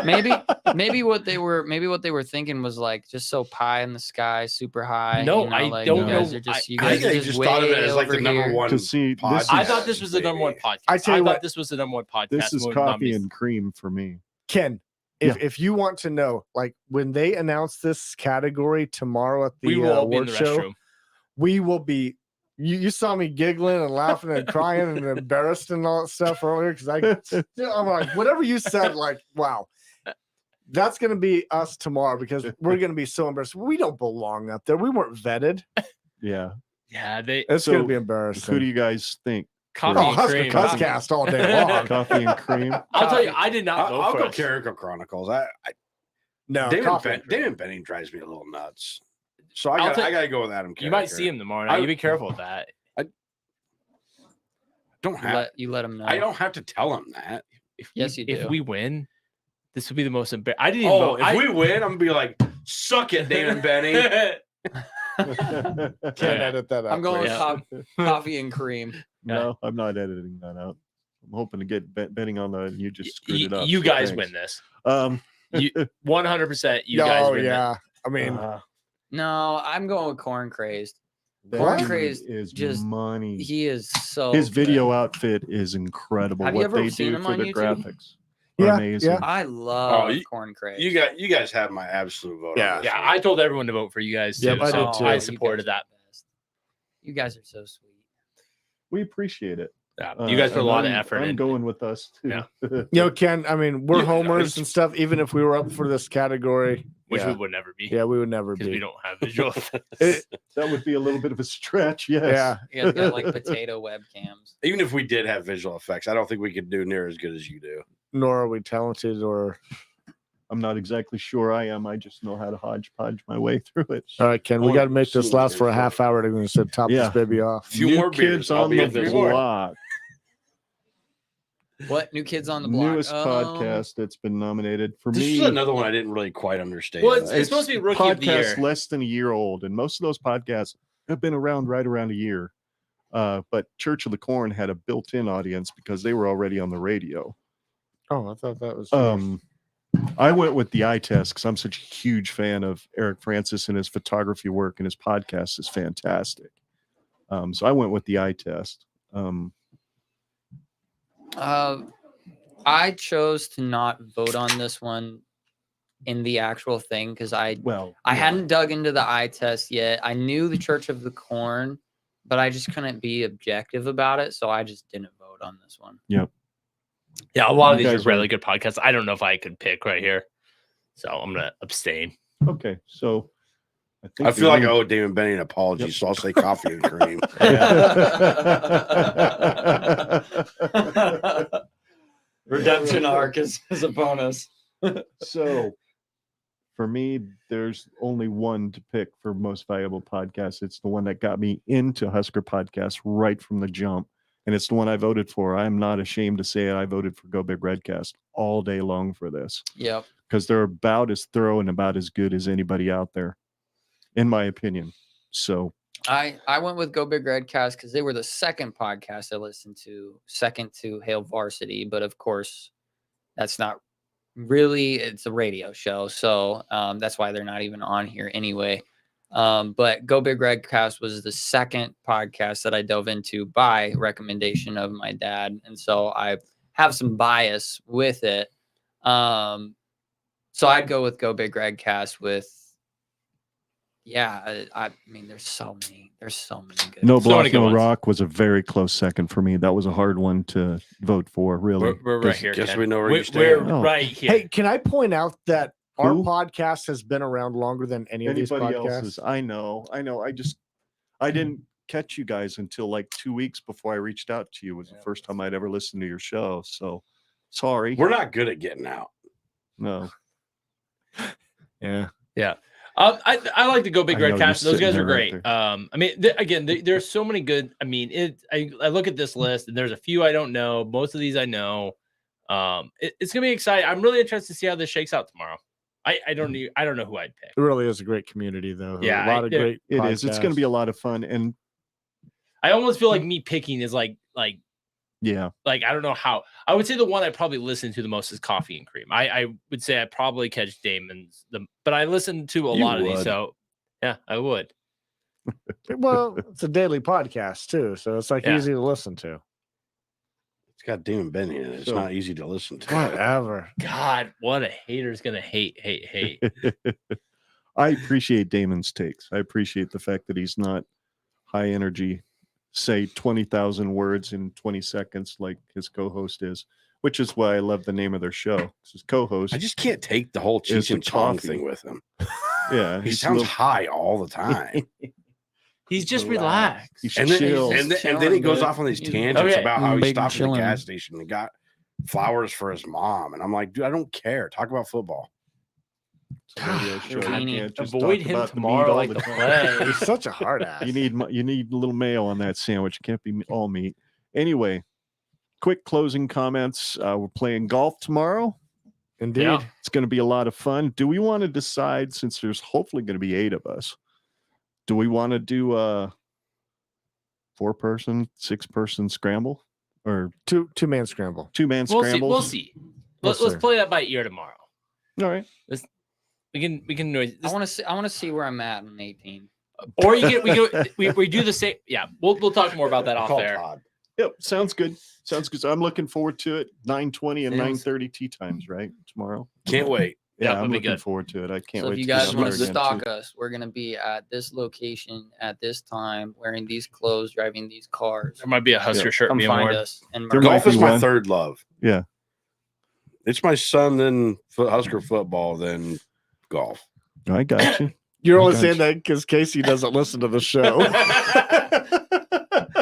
maybe what they were thinking was like just so pie in the sky, super high. No, I don't know. I just thought of it as like the number one. I thought this was the number one podcast. I thought this was the number one podcast. This is coffee and cream for me. Ken, if you want to know, like when they announce this category tomorrow at the award show, we will be. You saw me giggling and laughing and crying and embarrassed and all that stuff earlier because I'm like, whatever you said, like, wow, that's going to be us tomorrow because we're going to be so embarrassed. We don't belong up there. We weren't vetted. Yeah. It's going to be embarrassing. Who do you guys think? Coffee and cream. Cuzcast all day long. Coffee and cream. I'll tell you, I did not vote I'll for go it. Carico Chronicles. No, David Benning drives me a little nuts. So I got to go with Adam Carricker. You might see him tomorrow night. You be careful with that. Let him know. I don't have to tell him that. Yes, you do. If we win, this would be the most embarrassing. I didn't even vote. If we win, I'm going to be like, suck it, David Benning. Can't edit that out. I'm going with coffee and cream. No, I'm not editing that out. I'm hoping to get betting on the. You just screwed it up. You guys win this. 100%. You guys win. Yeah. I mean, no, I'm going with Corn Crazed. Corn Crazed is just money. He is so. His video outfit is incredible. Have you ever seen him on the YouTube? Graphics. Yeah. I love Corn Crazed. You guys have my absolute vote. Yeah. I told everyone to vote for you guys too. Yep, I did too. I supported that. You guys are so sweet. We appreciate it. Yeah, you guys put a lot of effort in. I'm going with us too. Yeah. Ken, I mean, we're homers and stuff. Even if we were up for this category, which we would never be. Yeah, we would never be. Because we don't have visual effects. That would be a little bit of a stretch. Yes. Yeah. You guys got like potato webcams. Even if we did have visual effects, I don't think we could do near as good as you do. Nor are we talented or. I'm not exactly sure I am. I just know how to hodgepodge my way through it. All right, Ken, we got to make this last for a half hour. They're going to top this baby off. Few more beers on the block. What New Kids on the Block? Newest podcast that's been nominated for This me. is another one I didn't really quite understand. Well, it's supposed to be Rookie of the podcast Year. less than a year old, and most of those podcasts have been around right around a year. But Church of the Corn had a built-in audience because they were already on the radio. Oh, I thought that was. I went with the eye test because I'm such a huge fan of Eric Francis and his photography work, and his podcast is fantastic. So I went with the eye test. I chose to not vote on this one in the actual thing because I hadn't dug into the eye test yet. I knew the Church of the Corn, but I just couldn't be objective about it, so I just didn't vote on this one. Yep. Yeah, a lot of You these are guys really good podcasts. I don't know if I could pick right here, so I'm gonna abstain. Okay, so I feel like I owe Damon Benny an apology, so I'll say coffee and cream. Redemption arc is a bonus. So for me, there's only one to pick for most valuable podcast. It's the one that got me into Husker Podcast right from the jump. And it's the one I voted for. I'm not ashamed to say it. I voted for Go Big Redcast all day long for this. Yep. Because they're about as thorough and about as good as anybody out there, in my opinion. So I went with Go Big Redcast because they were the second podcast I listened to, second to Hail Varsity. But of course, that's not really, it's a radio show. So that's why they're not even on here anyway. But Go Big Redcast was the second podcast that I dove into by recommendation of my dad. And so I have some bias with it. So I'd go with Go Big Redcast with, I mean, there's so many good. No So Block, many good No ones. Rock was a very close second for me. That was a hard one to vote for, really. We're right here. Guess Ken. we know where you We're stand. Oh. right here. Hey, can I point out that our Who? podcast has been around longer than any of these Anybody podcasts? else's? I know. I didn't catch you guys until like 2 weeks before I reached out to you. It was the first time I'd ever listened to your show. So sorry. We're not good at getting out. No. Yeah. I like to Go Big I know, Red you're Cast. Those guys sitting are there right great. I mean, again, there's so many good. I mean, I look at this list and there's a few I don't know. Most of these I know. It's gonna be exciting. I'm really interested to see how this shakes out tomorrow. I don't know who I'd pick. It really is a great community, though. Yeah, a lot of great. It is. It's going to be a lot of fun. And I almost feel like me picking is like yeah, I don't know how. I would say the one I probably listen to the most is Coffee and Cream. I would say I probably catch Damon's, but I listen to a You lot of these, would. so yeah, I would. Well, it's a daily podcast too, so it's like Yeah. easy to listen to. It's got Damon Benny in it. It's So- not easy to listen to. Whatever. God, what a hater's gonna hate. I appreciate Damon's takes. I appreciate the fact that he's not high energy, say 20,000 words in 20 seconds like his co-host is, which is why I love the name of their show. His co-host. I just can't take the whole It's Cheech and the Chong coffee. thing with him. Yeah, He he's sounds little- high all the time. He's just relaxed. He's and then, chill. and then he chilling, goes dude. off on these He's tangents okay. about how he big stopped at the chilling. gas station and got flowers for his mom. And I'm like, dude, I don't care. Talk about football. It's a radio show. You Weenie. can't just Avoid talk him about the meat tomorrow all like the the time. plague. He's such a hard ass. You need a little mayo on that sandwich. It can't be all meat. Anyway, quick closing comments. We're playing golf tomorrow. Indeed. Yeah. It's going to be a lot of fun. Do we want to decide, since there's hopefully going to be 8 of us, do we want to do a 4-person, 6-person scramble or Two-man scramble. 2-man We'll scramble? We'll see. Let's Yes, sir. play that by ear tomorrow. All right. We can I want to see where I'm at in 18. or we do the same. Yeah, we'll talk more about that off Call there. Todd. Yep. Sounds good. So I'm looking forward to it. 9:20 and Sounds- 9:30 tea times, right? Tomorrow. Can't wait. Yeah, Yeah, that'll I'm be looking good. forward to it. I can't So wait if you to get guys out want there to again, stalk too. us, we're gonna be at this location at this time, wearing these clothes, driving these cars. There might be a Husker shirt Come being find worn. us. And There merch. might Golf is be my one. third love. Yeah. It's my son, then Husker football, then golf. I got you. You're I only got saying you. that because Casey doesn't listen to the show.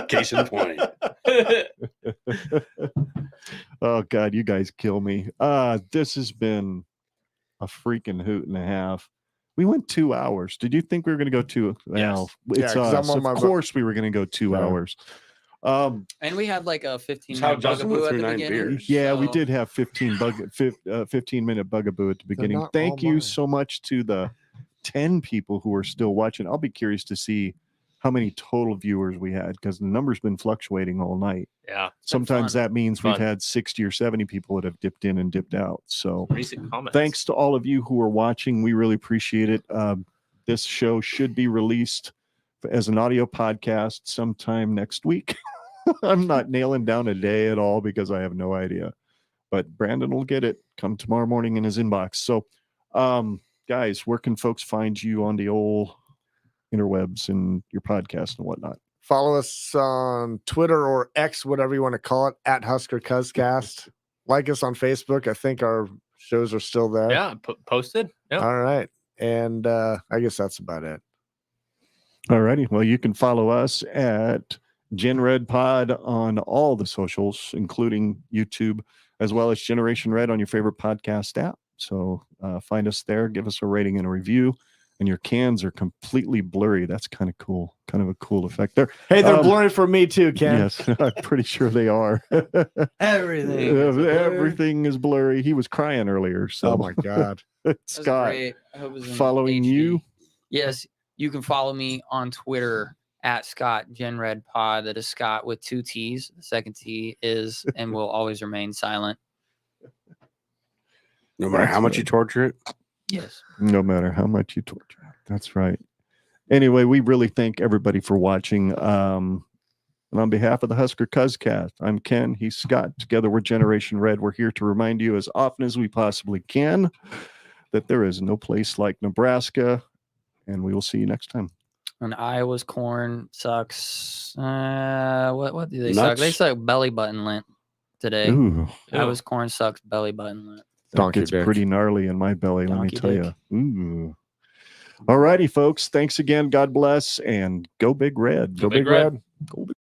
Case in point. Oh God, you guys kill me. This has been a freaking hoot and a half. We went 2 hours. Did you think we were going to go 2? Well, Yeah, it's 'cause I'm us. on Of my course we were going to go 2 Yeah. hours. And we had like a 15 how minute Justin went bugaboo at through the 9 beginning. beers. Yeah, we so- did have 15-minute bugaboo at the beginning. not Thank all you mine. so much to the 10 people who are still watching. I'll be curious to see how many total viewers we had because the number's been fluctuating all night. Yeah. Sometimes fun. that means we've Fun. had 60 or 70 people that have dipped in and dipped out. So Recent comments. thanks to all of you who are watching. We really appreciate it. This show should be released as an audio podcast sometime next week. I'm not nailing down a day at all because I have no idea. But Brandon will get it come tomorrow morning in his inbox. So, guys, where can folks find you on the old interwebs and your podcast and whatnot? Follow us on Twitter or X, whatever you want to call it, at Husker Cast. Like us on Facebook. I think our shows are still there. Yeah. Posted. Yeah. All right. And I guess that's about it. All righty. Well, you can follow us at GenRedPod on all the socials, including YouTube, as well as Generation Red on your favorite podcast app. So find us there, give us a rating and a review. And your cans are completely blurry. That's kind of cool. Kind of a cool effect there. Hey, they're blurry for me too, Ken. Yes, I'm pretty sure they are. Everything is blurry. He was crying earlier. So, Oh my God. Scott, I hope it was in following HD. you. Yes, you can follow me on Twitter at Scott GenRedPod. That is Scott with 2 T's. The second T is and will always remain silent. No matter That's how much right. you torture it. Yes. No matter how much you torture it. That's right. Anyway, we really thank everybody for watching. And on behalf of the Husker Cuzcast, I'm Ken. He's Scott. Together we're Generation Red. We're here to remind you as often as we possibly can that there is no place like Nebraska. And we will see you next time. And Iowa's corn sucks. What do they suck? Nuts. They suck belly button lint today. Ooh, Iowa's corn sucks belly button lint. that Donkey gets dick. pretty gnarly in my belly, let me Donkey tell dick. you. Ooh. All righty, folks. Thanks again. God bless. And go Big Red. Go Big Red. Go Big